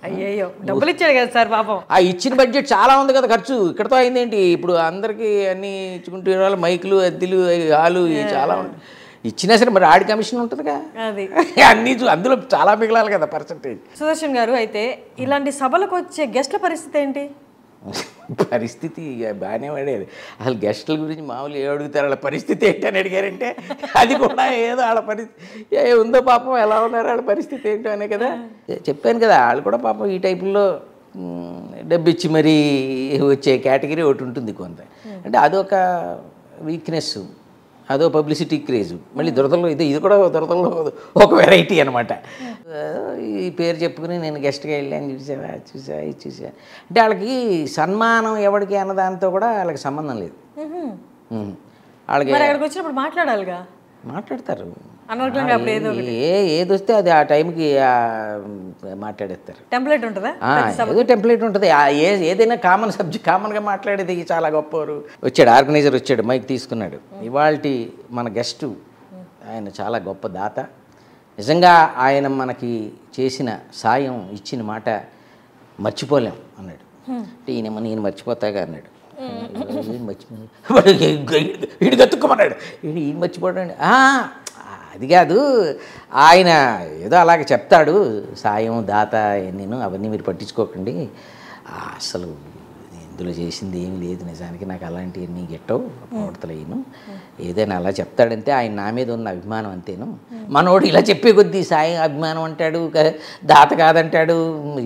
అయ్యో డబ్బులు ఇచ్చాడు కదా సార్ పాపం. ఆ ఇచ్చిన బడ్జెట్ చాలా ఉంది కదా ఖర్చు, ఇక్కడతో అయిందేంటి? ఇప్పుడు అందరికీ అన్నీ ఇచ్చుకుంటే వాళ్ళు మైకులు అద్దెలు హాలు చాలా ఉంటాయి, ఇచ్చినా సరే మరి ఆడి కమిషన్ ఉంటుందిగా, అది అన్నీ అందులో చాలా మిగలాలి కదా పర్సంటేజ్. సుదర్శన్ గారు, అయితే ఇలాంటి సభలకు వచ్చే గెస్ట్ల పరిస్థితి ఏంటి? పరిస్థితి బాగానే పడేది. అసలు గెస్టుల గురించి మామూలు ఏ అడుగుతారు, వాళ్ళ పరిస్థితి ఏంటి అని అడిగారంటే అది కూడా ఏదో వాళ్ళ పరిస్థితి ఏ ఉందో పాపం, ఎలా ఉన్నారు వాళ్ళ పరిస్థితి ఏంటో అనే కదా చెప్పాను కదా. వాళ్ళు కూడా పాపం ఈ టైపుల్లో డబ్బు ఇచ్చి మరీ వచ్చే కేటగిరీ ఒకటి ఉంటుంది కొంత. అంటే అదొక వీక్నెస్, అదో పబ్లిసిటీ క్రేజ్. మళ్ళీ దురదలో ఇది కూడా దురదలో ఒక వెరైటీ అనమాట. ఈ పేరు చెప్పుకుని నేను గెస్ట్గా వెళ్ళాను, చూసా అంటే వాళ్ళకి సన్మానం ఎవరికి అన్నదాంతో కూడా వాళ్ళకి సంబంధం లేదు. వాళ్ళకి అక్కడికి వచ్చినప్పుడు మాట్లాడాలిగా, మాట్లాడతారు, ఏది వస్తే అది ఆ టైంకి మాట్లాడేస్తారు. టెంప్లెట్ ఉంటుందా? ఏదో టెంప్లెట్ ఉంటుంది, ఏదైనా కామన్ సబ్జెక్ట్ కామన్గా మాట్లాడేది చాలా గొప్పవారు. వచ్చాడు ఆర్గనైజర్, వచ్చాడు మైక్ తీసుకున్నాడు. ఇవాల్టి మన గెస్టు ఆయన చాలా గొప్ప దాత. నిజంగా ఆయన మనకి చేసిన సాయం, ఇచ్చిన మాట మర్చిపోలేం అన్నాడు. అంటే నేను మర్చిపోతాగా అన్నాడు. వీడు మర్చిపోయాడు, వీడు గతుక్కుమన్నాడు, ఈయన మర్చిపోయాడు. అది కాదు, ఆయన ఏదో అలాగే చెప్తాడు, సాయం దాత నేను అవన్నీ మీరు పట్టించుకోకండి, అసలు ఇందులో చేసింది ఏమీ లేదు, నిజానికి నాకు అలాంటివన్నీ గెట్టవు, ప్రవర్తలేను, ఏదైనా అలా చెప్తాడంతే, ఆయన నా మీద ఉన్న అభిమానం అంతేను. మనోడు ఇలా చెప్పే కొద్దీ సాయం అభిమానం అంటాడు, దాత కాదంటాడు,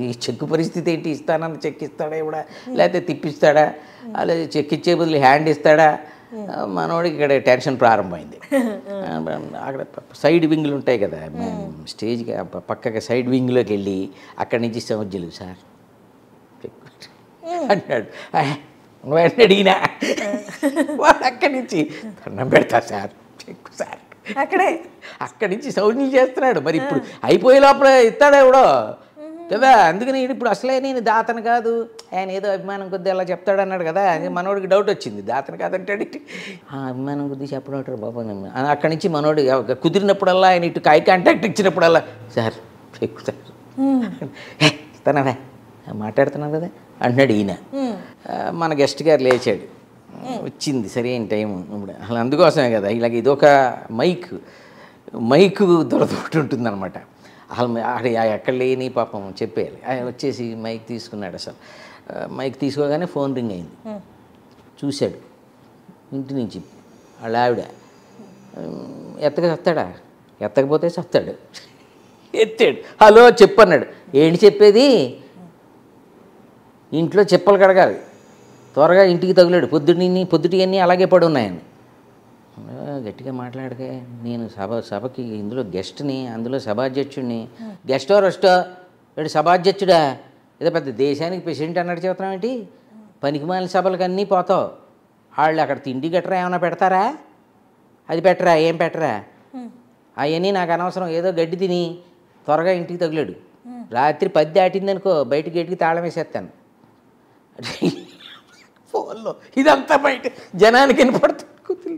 ఈ చెక్కు పరిస్థితి ఏంటి, ఇస్తానని చెక్ ఇస్తాడా ఇవిడ, లేకపోతే తిప్పిస్తాడా, అలా చెక్ ఇచ్చే బదులు హ్యాండ్ ఇస్తాడా, మనోడికి ఇక్కడ టెన్షన్ ప్రారంభమైంది. అక్కడ సైడ్ వింగ్లు ఉంటాయి కదా, స్టేజ్కి పక్కకి సైడ్ వింగ్లోకి వెళ్ళి అక్కడి నుంచి సౌజ్యులు సార్ అన్నాడు. నువ్వు అడిగినా వాడు అక్కడి నుంచి దండం పెడతా సార్, చెక్కు సార్, అక్కడి నుంచి సౌజ్ఞలు చేస్తున్నాడు. మరి ఇప్పుడు అయిపోయే లోపల ఇస్తాడా ఎవడో కదా, అందుకని ఇప్పుడు అసలే నేను దాతను కాదు, ఆయన ఏదో అభిమానం కొద్ది అలా చెప్తాడు అన్నాడు కదా, అది మనోడికి డౌట్ వచ్చింది, దాతను కాదంటాడు, అభిమానం కొద్ది చెప్పడం అంటాడు బాబు. అక్కడి నుంచి మనోడు కుదిరినప్పుడల్లా ఆయన ఇటు ఐ కాంటాక్ట్ ఇచ్చినప్పుడల్లా సార్ చెక్కు సార్ ఇస్తానవే మాట్లాడుతున్నాను కదా అంటున్నాడు ఈయన. మన గెస్ట్ గారు లేచాడు, వచ్చింది సరైన టైం ఇప్పుడు, అసలు అందుకోసమే కదా ఇలాగ ఇదొక మైక్ దొరదొకటి ఉంటుందన్నమాట. అసలు ఎక్కడ లేని పాపం చెప్పేయాలి. ఆయన వచ్చేసి మైక్ తీసుకున్నాడు. అసలు మైక్ తీసుకోగానే ఫోన్ రింగ్ అయింది, చూశాడు, ఇంటి నుంచి వాళ్ళ ఆవిడ. ఎత్తగా ఎత్తకపోతే చస్తాడు, ఎత్తాడు, హలో చెప్పన్నాడు. ఏంటి చెప్పేది, ఇంట్లో చెప్పలు కడగాలి, త్వరగా ఇంటికి తగిలాడు, పొద్దుటి అన్నీ అలాగే పడి ఉన్నాయని. గట్టిగా మాట్లాడకే, నేను సభకి ఇందులో గెస్ట్ని, అందులో సభాధ్యక్షుడిని. గెస్టో రెస్టో వీడు సభాధ్యక్షుడా, ఏదో పెద్ద దేశానికి ప్రెసిడెంట్ అన్నట్టు చెబుతున్నాం ఏంటి, పనికిమాలిన సభలకు అన్నీ పోతావు, వాళ్ళు అక్కడ తిండి గట్రా ఏమైనా పెడతారా, అది పెట్టరా ఏం పెట్టరా, అవన్నీ నాకు అనవసరం, ఏదో గడ్డి తిని త్వరగా ఇంటికి తగిలాడు. రాత్రి 10 దాటిందనుకో బయట గేటుకి తాళం వేసేస్తాను. ఫోన్లో ఇదంతా బయట జనానికి వినపడుతుంది,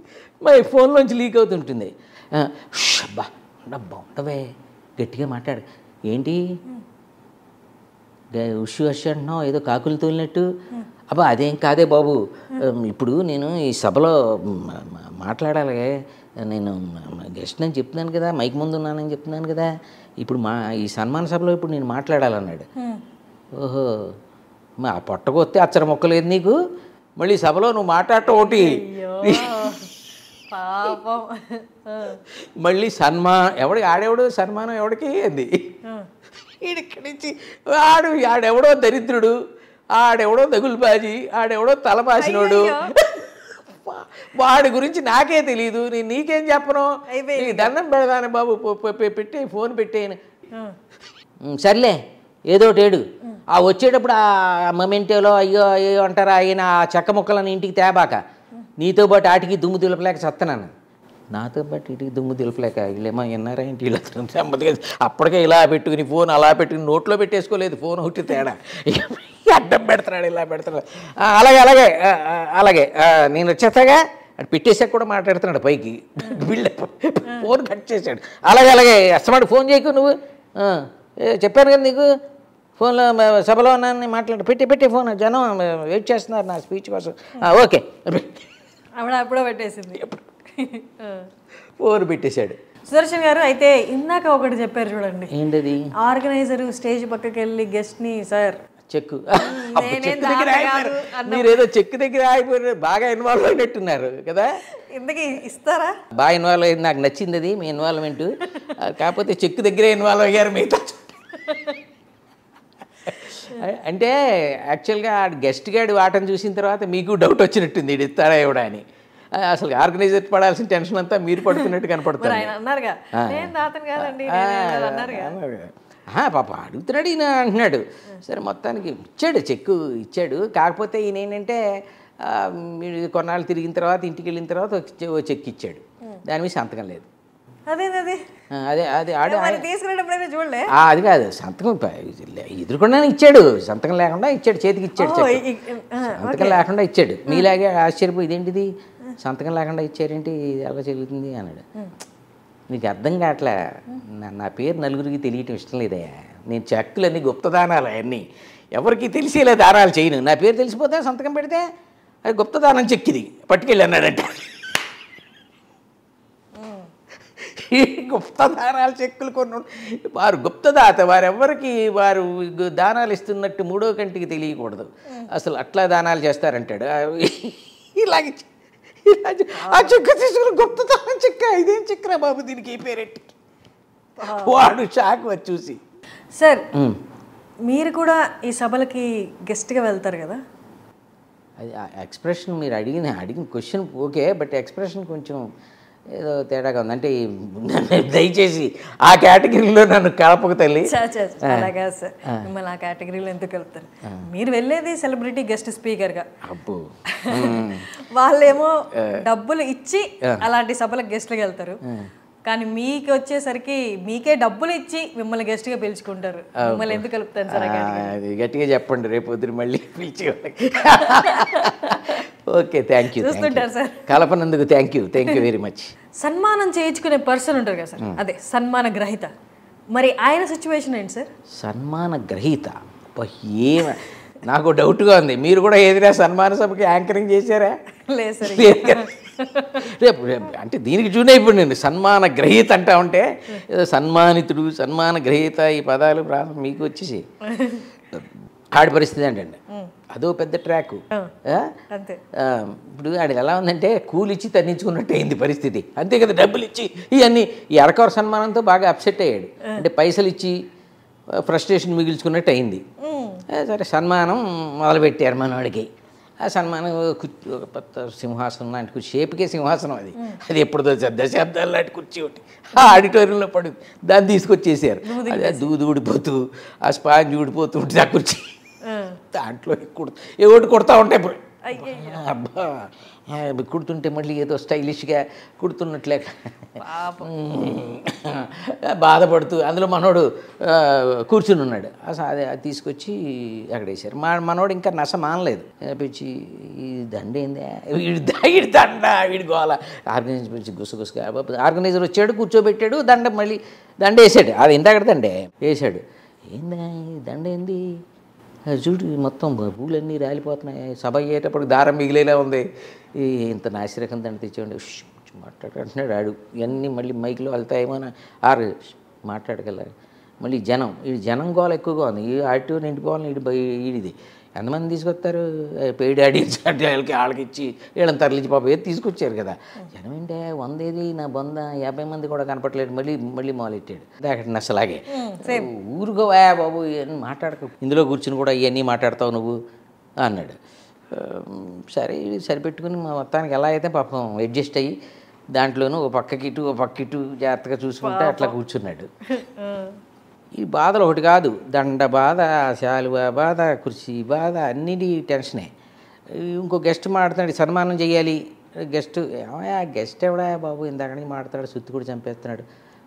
మరి ఫోన్లోంచి లీక్ అవుతుంటుంది. అబ్బా ఉండవే, గట్టిగా మాట్లాడు, ఏంటి ఉషు అంటున్నావు, ఏదో కాకులు తోలినట్టు. అబ్బా అదేం కాదే బాబు, ఇప్పుడు నేను ఈ సభలో మాట్లాడాలి, నేను గెస్ట్ అని చెప్తున్నాను కదా, మైక్ ముందు ఉన్నానని చెప్తున్నాను కదా, ఇప్పుడు ఈ సన్మాన సభలో ఇప్పుడు నేను మాట్లాడాలన్నాడు. ఓహో, మా పొట్టకొస్తే అచ్చర మొక్కలేదు నీకు, మళ్ళీ సభలో నువ్వు మాట్లాడటం ఒకటి, మళ్ళీ ఆడెవడు సన్మానం ఎవడికి అంది. ఇక్కడి నుంచి ఆడెవడో దరిద్రుడు, ఆడెవడో దగులుబాజీ, ఆడెవడో తలపాసినోడు, వాడి గురించి నాకే తెలియదు, నేను నీకేం చెప్పను, నీకు దండం పెడదాను బాబు, పెట్టే ఫోన్ పెట్టేయను. సర్లే ఏదోటేడు, ఆ వచ్చేటప్పుడు ఆ మొమెంటోలో అయ్యో అంటారా ఆయన ఆ చెక్క ముక్కలను ఇంటికి తేబాక, నీతో పాటు ఆటికి దుమ్ము దులపలేక చస్తున్నాను. నాతో పాటు ఇంటికి దుమ్ము దులపలేక వీళ్ళేమో విన్నారా ఏంటి, ఇలా అప్పటికే ఇలా పెట్టుకుని ఫోన్ అలా పెట్టుకుని నోట్లో పెట్టేసుకోలేదు, ఫోన్ ఒకటి తేడా అడ్డం పెడతాడు, ఇలా పెడతాడు. అలాగే నేను వచ్చేస్తాగా అటు పెట్టేసాక కూడా మాట్లాడుతున్నాడు పైకి, బిల్డప్ ఫోన్ కట్ చేశాడు. అలాగే అస్తమాడు ఫోన్ చేయకు నువ్వు, చెప్పాను కదా నీకు, ఫోన్లో సభలో ఉన్నాను మాట్లాడు, పెట్టే ఫోన్, జనం వెయిట్ చేస్తున్నారు నా స్పీచ్ కోసం. ఓకే అప్పుడో పెట్టేసింది, ఫోన్ పెట్టేశాడు. సుదర్శన్ గారు అయితే ఇందాక ఒకటి చెప్పారు చూడండి, ఏంటది, ఆర్గనైజర్ స్టేజ్ పక్కకి వెళ్ళి గెస్ట్ని సార్ చెక్కు మీరేదో చెక్కు దగ్గర ఆగిపోయిన బాగా ఇన్వాల్వ్ అయినట్టున్నారు కదా, ఇంతకీ ఇస్తారా, బాగా ఇన్వాల్వ్ అయింది, నాకు నచ్చింది అది మీ ఇన్వాల్వ్మెంట్, కాకపోతే చెక్కు దగ్గరే ఇన్వాల్వ్ అయ్యారు మిగతా. అంటే యాక్చువల్గా గెస్ట్ గాడి వాటను చూసిన తర్వాత మీకు డౌట్ వచ్చినట్టుంది, ఇది ఇస్తారా ఇవ్వడా అని. అసలు ఆర్గనైజర్ పడాల్సిన టెన్షన్ అంతా మీరు పడుతున్నట్టు కనపడుతుంది. పాప అడుగుతున్నాడు ఈయన అంటున్నాడు. సరే మొత్తానికి చెక్కు ఇచ్చాడు. కాకపోతే ఈయన ఏంటంటే మీరు కొన్నాళ్ళు తిరిగిన తర్వాత ఇంటికి వెళ్ళిన తర్వాత చెక్ ఇచ్చాడు, దాని మీద సంతకం లేదు. అదే అది కాదు, సంతకం ఎదురుకుండా ఇచ్చాడు, సంతకం లేకుండా ఇచ్చాడు, చేతికి ఇచ్చాడు, సంతకం లేకుండా ఇచ్చాడు. మీలాగే ఆశ్చర్యపోయి ఇదేంటిది సంతకం లేకుండా ఇచ్చారేంటి, ఎలా చెల్లుతుంది అన్నాడు. నీకు అర్థం కావట్లే, నా పేరు నలుగురికి తెలియటం ఇష్టం లేదయ్యా, నేను చెక్కులన్నీ గుప్తదానాలు అవన్నీ ఎవరికి తెలిసేలే దానాలు చేయను, నా పేరు తెలిసిపోతే సంతకం పెడితే అది గుప్తదానం చెక్కిది పట్టుకెళ్ళి అన్నాడంట. ఈ గుప్తదానాల చెక్కులు కొన్ని వారు గుప్తదాత వారెవ్వరికి వారు దానాలు ఇస్తున్నట్టు మూడో కంటికి తెలియకూడదు, అసలు అట్లా దానాలు చేస్తారంటాడు. ఇలాగే ఆ చెక్క తీసుకుని గుప్తదానం చెక్క, ఇదేం చెక్కరా బాబు దీనికి ఈ పేరెట్టి వాడు షాక్ వచ్చి చూసి. సార్ మీరు కూడా ఈ సభలకి గెస్ట్గా వెళ్తారు కదా, అది ఎక్స్ప్రెషన్ మీరు అడిగిన క్వశ్చన్ ఓకే, బట్ ఎక్స్ప్రెషన్ కొంచెం ఏదో తేడాగా ఉంది. అంటే దయచేసి ఆ కేటగిరీలో నన్ను కలపక తల్లి. అలాగా సార్, మిమ్మల్ని ఆ కేటగిరీలో ఎందుకు వెళ్తారు? మీరు వెళ్ళేది సెలబ్రిటీ గెస్ట్ స్పీకర్గా, అబ్బో వాళ్ళేమో డబ్బులు ఇచ్చి అలాంటి సభలకు గెస్ట్గా వెళ్తారు. కానీ మీకు వచ్చేసరికి మీకే డబ్బులు ఇచ్చి మిమ్మల్ని గెస్ట్గా పిలుచుకుంటారు. మిమ్మల్ని ఎందుకు కలుపుతాను సార్? అది గట్టిగా చెప్పండి, రేపు పొద్దున మళ్ళీ పిలిచి. ఓకే, థ్యాంక్ యూ చూస్తుంటారు సార్, కలపనందుకు థ్యాంక్ యూ వెరీ మచ్. సన్మానం చేయించుకునే పర్సన్ ఉంటారు కదా సార్, అదే సన్మాన గ్రహీత, మరి ఆయన సిచ్యువేషన్ ఏంటి సార్? సన్మాన గ్రహీత ఏమ నాకు డౌట్గా ఉంది. మీరు కూడా ఏదైనా సన్మాన సభకి యాంకరింగ్ చేశారా? లేదు సార్. రేపు అంటే దీనికి చూనే ఇప్పుడు నేను సన్మాన గ్రహీత అంటా ఉంటే ఏదో సన్మానితుడు సన్మాన గ్రహీత ఈ పదాలు మీకు వచ్చేసి ఆడి పరిస్థితి ఏంటండి, అదో పెద్ద ట్రాక్. ఇప్పుడు ఆడికి ఎలా ఉందంటే కూలి ఇచ్చి తన్నించుకున్నట్టు అయింది పరిస్థితి, అంతే కదా. డబ్బులు ఇచ్చి ఇవన్నీ ఈ అరకవర సన్మానంతో బాగా అప్సెట్ అయ్యాడు, అంటే పైసలు ఇచ్చి ఫ్రస్ట్రేషన్ మిగిల్చుకున్నట్టు అయింది. సరే సన్మానం మొదలుపెట్టారు మనవాడికి. ఆ సన్మానం ఒక పెద్ద సింహాసనం లాంటి కుర్చీ, షేప్కే సింహాసనం అది, అది ఎప్పుడుదో దశాబ్దాలు లాంటి కుర్చీ ఒకటి ఆ ఆడిటోరియంలో పడి దాన్ని తీసుకొచ్చేసారు. అదే దూది ఊడిపోతూ ఆ స్పాంజ్ ఊడిపోతూ ఉంటుంది ఆ కుర్చీ, దాంట్లో ఏమిటి కుడతా ఉంటాయి. ఇప్పుడు అబ్బా కుడుతుంటే మళ్ళీ ఏదో స్టైలిష్గా కుడుతున్నట్లే బాధపడుతూ అందులో మనోడు కూర్చుని ఉన్నాడు. అదే అది తీసుకొచ్చి అక్కడ వేసారు. మనోడు ఇంకా నస మానలేదు, పిచ్చి ఈ దండ ఏంది, వీడి దండ వీడి గోల. ఆర్గనైజర్ పిలిచి గుసగుసగా ఆర్గనైజర్ వచ్చాడు, కూర్చోబెట్టాడు, మళ్ళీ దండ వేసాడు. అది ఇందాక దండే వేసాడు. ఏందా దండ ఏంది చూడు, మొత్తం పూలన్నీ రాలిపోతున్నాయి, సభ అయ్యేటప్పటికి దారం మిగిలేలా ఉంది, ఇంత నాసిరకం దండ తెచ్చేయండి మాట్లాడుతున్నాడు ఆడు. ఇవన్నీ మళ్ళీ మైక్లో వెళ్తాయేమో అని మాట్లాడగలరు. మళ్ళీ జనం గోల ఎక్కువగా ఉంది, ఈ ఆడిటోరియం నిండిపోవాలని వీడిది ఎంతమంది తీసుకొస్తారు, పెయిడ్ ఆడియన్స్ అంటే వాళ్ళకి ఇచ్చి వీళ్ళని తరలించి పాపం ఏది తీసుకొచ్చారు కదా. జనం ఏంటే 100 ఏది నా 50 మంది కూడా కనపట్లేదు, మళ్ళీ మొదలెట్టాడు. అక్కడ అసలాగే ఊరుకోవా బాబు ఇవన్నీ మాట్లాడక, ఇందులో కూర్చుని కూడా ఇవన్నీ మాట్లాడతావు నువ్వు అన్నాడు. సరే సరిపెట్టుకుని మొత్తానికి ఎలా అయితే పాపం అడ్జస్ట్ అయ్యి దాంట్లోనూ ఓ పక్కకి ఇటు జాగ్రత్తగా చూసుకుంటే అట్లా కూర్చున్నాడు. ఈ బాధలు ఒకటి కాదు, దండ బాధ, శాలువ బాధ, కుర్చీ బాధ, అన్నిటి టెన్షనే. ఇంకో గెస్ట్ మాట్లాడుతున్నాడు, సన్మానం చేయాలి. గెస్ట్ ఎవడా బాబు ఇందాకని మాట్లాడు, సుత్తి కూడా చంపేస్తున్నాడు,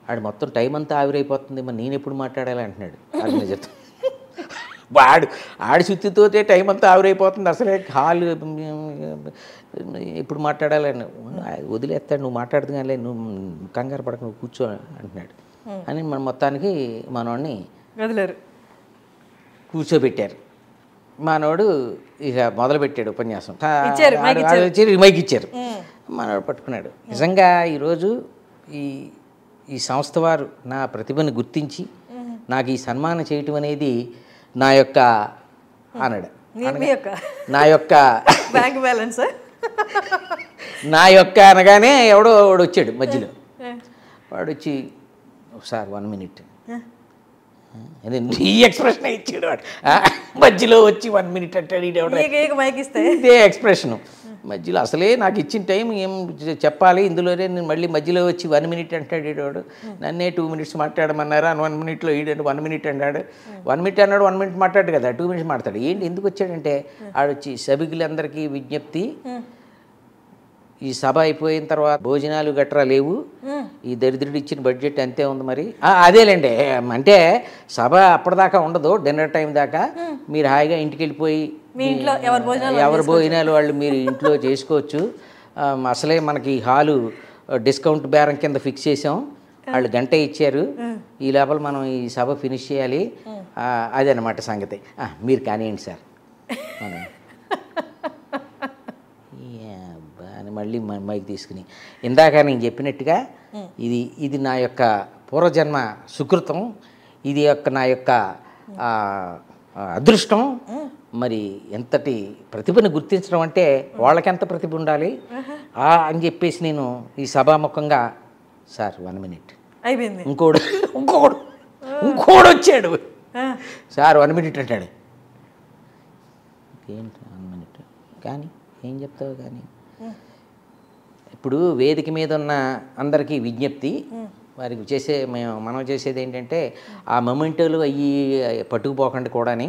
ఆడు మొత్తం టైం అంతా ఆవిరైపోతుంది, మరి నేను ఎప్పుడు మాట్లాడాలి అంటున్నాడు. అది చెప్తా ఆడి సుత్తితోటే టైం అంతా ఆవిరైపోతుంది, అసలే హాల్ ఎప్పుడు మాట్లాడాలని వదిలేస్తాడు, నువ్వు మాట్లాడుతు కానీ నువ్వు కంగారు పడక నువ్వు కూర్చో అంటున్నాడు. అని మన మొత్తానికి మనోడిని వదిలేరు, కూర్చోబెట్టారు. మనోడు ఇక మొదలుపెట్టాడు ఉపన్యాసం. మైక్ ఇచ్చారు, మనోడు పట్టుకున్నాడు. నిజంగా ఈరోజు ఈ సంస్థ వారు నా ప్రతిభను గుర్తించి నాకు ఈ సన్మానం చేయటం అనేది నా యొక్క అన్నాడు. నా యొక్క బ్యాంక్ బ్యాలెన్స్ నా యొక్క అనగానే ఎవడో వాడు వచ్చాడు మధ్యలో. వాడు వచ్చి సార్ 1 minute ఈ ఎక్స్ప్రెషన్ ఇచ్చాడు వాడు. మధ్యలో వచ్చి 1 minute అంటాడు. ఇదే ఎక్స్ప్రెషను మధ్యలో. అసలే నాకు ఇచ్చిన టైం ఏం చెప్పాలి, ఇందులోనే నేను మళ్ళీ మధ్యలో వచ్చి 1 minute అంటాడు ఈడవాడు. నన్నే 2 minutes మాట్లాడమన్నారు, 1 minuteలో ఈడంటే 1 minute అన్నాడు. 1 minute అన్నాడు, 1 minute మాట్లాడు కదా, 2 minutes మాట్లాడు. ఏంటి ఎందుకు వచ్చాడంటే ఆడొచ్చి సభికులందరికీ విజ్ఞప్తి, ఈ సభ అయిపోయిన తర్వాత భోజనాలు గట్రా లేవు, ఈ దరిద్రుడు ఇచ్చిన బడ్జెట్ అంతే ఉంది. మరి అదేలేండి, అంటే సభ అప్పటిదాకా ఉండదు, డిన్నర్ టైం దాకా మీరు హాయిగా ఇంటికి వెళ్ళిపోయి ఎవరి భోజనాలు వాళ్ళు మీరు ఇంట్లో చేసుకోవచ్చు. అసలే మనకి హాలు డిస్కౌంట్ బేరం కింద ఫిక్స్ చేసాం, వాళ్ళు గంట ఇచ్చారు, ఈ లోపల మనం ఈ సభ ఫినిష్ చేయాలి, అదనమాట సంగతి. మీరు కానివ్వండి సార్. అబ్బా అని మళ్ళీ మైక్ తీసుకుని, ఇందాక నేను చెప్పినట్టుగా ఇది నా యొక్క పూర్వజన్మ సుకృతం, ఇది నా యొక్క అదృష్టం. మరి ఎంతటి ప్రతిభను గుర్తించడం అంటే వాళ్ళకెంత ప్రతిభ ఉండాలి అని చెప్పేసి నేను ఈ సభాముఖంగా, సార్ 1 minute అయిపోయింది. ఇంకోడు వచ్చాడు, సార్ 1 minute అంటాడు. ఏంటి 1 minute కానీ ఏం చెప్తావు కానీ. ఇప్పుడు వేదిక మీద ఉన్న అందరికీ విజ్ఞప్తి, వారికి మనం చేసేది ఏంటంటే ఆ మొమెంటోలు అవి పట్టుకుపోకండి కూడాని,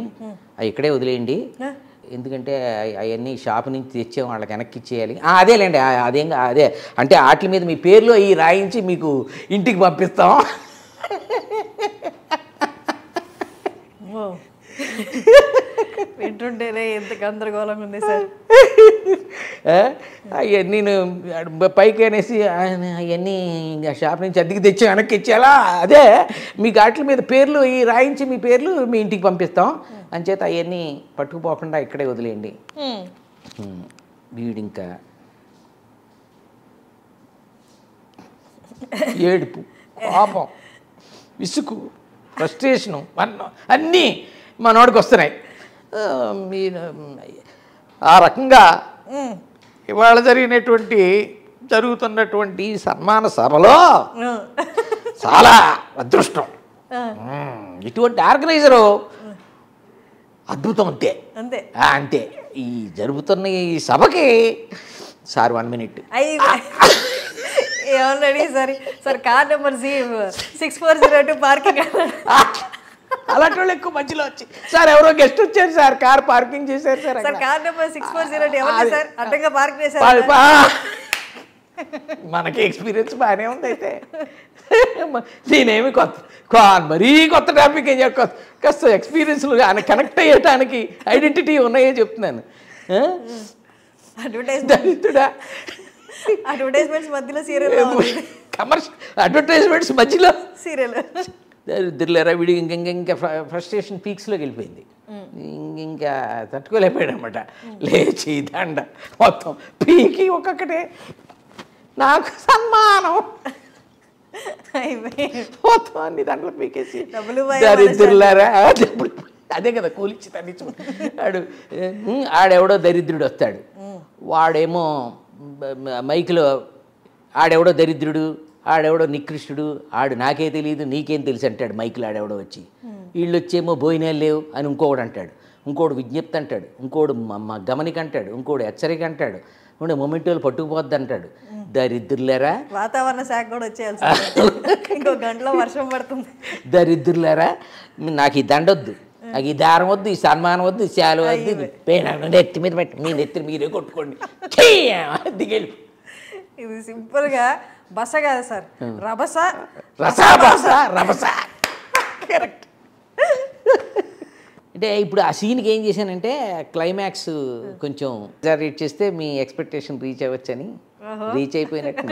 అవి ఇక్కడే వదిలేయండి. ఎందుకంటే అవన్నీ షాపు నుంచి తెచ్చాం, వాళ్ళకి వెనక్కి ఇచ్చేయాలి. అదేలేండి, అదే అంటే వాటి మీద మీ పేర్లు అవి రాయించి మీకు ఇంటికి పంపిస్తాం. వింటుంటేనే ఎంత గందరగోళంగా ఉంది సార్. అవన్నీ పైకి అనేసి అవన్నీ షాప్ నుంచి అద్దెకి తెచ్చి వెనక్కి ఇచ్చేలా, అదే మీకు వాటి మీద పేర్లు ఈ రాయించి మీ పేర్లు మీ ఇంటికి పంపిస్తాం అంచేత అవన్నీ పట్టుకుపోకుండా ఇక్కడే వదిలేయండి. వీడు ఇంకా ఏడుపు, పాపం, విసుగు, ఫ్రస్ట్రేషను అన్నీ మనోడికి వస్తున్నాయి. ఆ రకంగా ఇవాళ జరుగుతున్నటువంటి సన్మాన సభలో చాలా అదృష్టం. ఇటువంటి ఆర్గనైజరు అద్భుతం. అంతే ఈ జరుగుతున్న ఈ సభకి sir 1 minute already sir car number 6402 parking అలాంటి వాళ్ళు ఎక్కువ మధ్యలో వచ్చి, సార్ ఎవరో గెస్ట్ వచ్చారు సార్, కార్ పార్కింగ్ చేశారు సార్. కార్ నెంబర్ 6402 ఎవరు సార్ అడ్డంగా పార్క్ చేశారు. మనకి ఎక్స్పీరియన్స్ బాగానే ఉంది. అయితే నేనేమి మరీ కొత్త టాపిక్ ఏం చెప్ప, కాస్త ఎక్స్పీరియన్స్లు కనెక్ట్ అయ్యటానికి ఐడెంటిటీ ఉన్నాయో చెప్తున్నాను. అడ్వర్టైజ్మెంట్స్ మధ్యలో సీరియల్, కమర్షియల్ అడ్వర్టైజ్మెంట్స్ మధ్యలో సీరియల్. దరిద్రులేరా వీడి ఇంకా ఫ్రస్ట్రేషన్ పీక్స్లోకి వెళ్ళిపోయింది. ఇంకా తట్టుకోలేకపోయాడు అనమాట. లేచి దండ మొత్తం పీకి ఒక్కొక్కటే నాకు సన్మానం మొత్తం అన్ని దండలు పీకేసి దరిద్రులారా, అదే కదా కూలిచ్చి తగ్గించు. ఆడెవడో దరిద్రుడు వస్తాడు, వాడేమో మైకులో ఆడెవడో దరిద్రుడు, ఆడెవడో నికృష్టుడు, ఆడు నాకే తెలియదు నీకేం తెలుసు అంటాడు మైకులు. ఆడెవడో వచ్చి వీళ్ళు వచ్చేమో భోజనాలు లేవు అని ఇంకోడు అంటాడు, ఇంకోడు విజ్ఞప్తి అంటాడు, ఇంకోడు గమనిక అంటాడు, ఇంకోడు హెచ్చరిక అంటాడు, ఇంకోటి మొమెంటోలు పట్టుకుపోద్ది అంటాడు. దరిద్రులారా, వాతావరణ శాఖ కూడా వచ్చేయాలి, ఇంకో గంటలో వర్షం పడుతుంది. దరిద్రులారా, నాకు ఈ దండొద్దు, నాకు ఈ దారం వద్దు, ఈ సన్మానం వద్దు, ఈ శాలు వద్దు, నెత్తి మీద పెట్టి మీ నెత్తిని మీరే కొట్టుకోండి దిగెళ్ళి. ఇది సింపుల్ గా బస కాదు సార్, రభస రభస. కరెక్ట్. అంటే ఇప్పుడు ఆ సీన్కి ఏం చేశానంటే క్లైమాక్స్ కొంచెం ఎగ్జారేట్ చేస్తే మీ ఎక్స్పెక్టేషన్ రీచ్ అవ్వచ్చని రీచ్ అయిపోయినట్టు.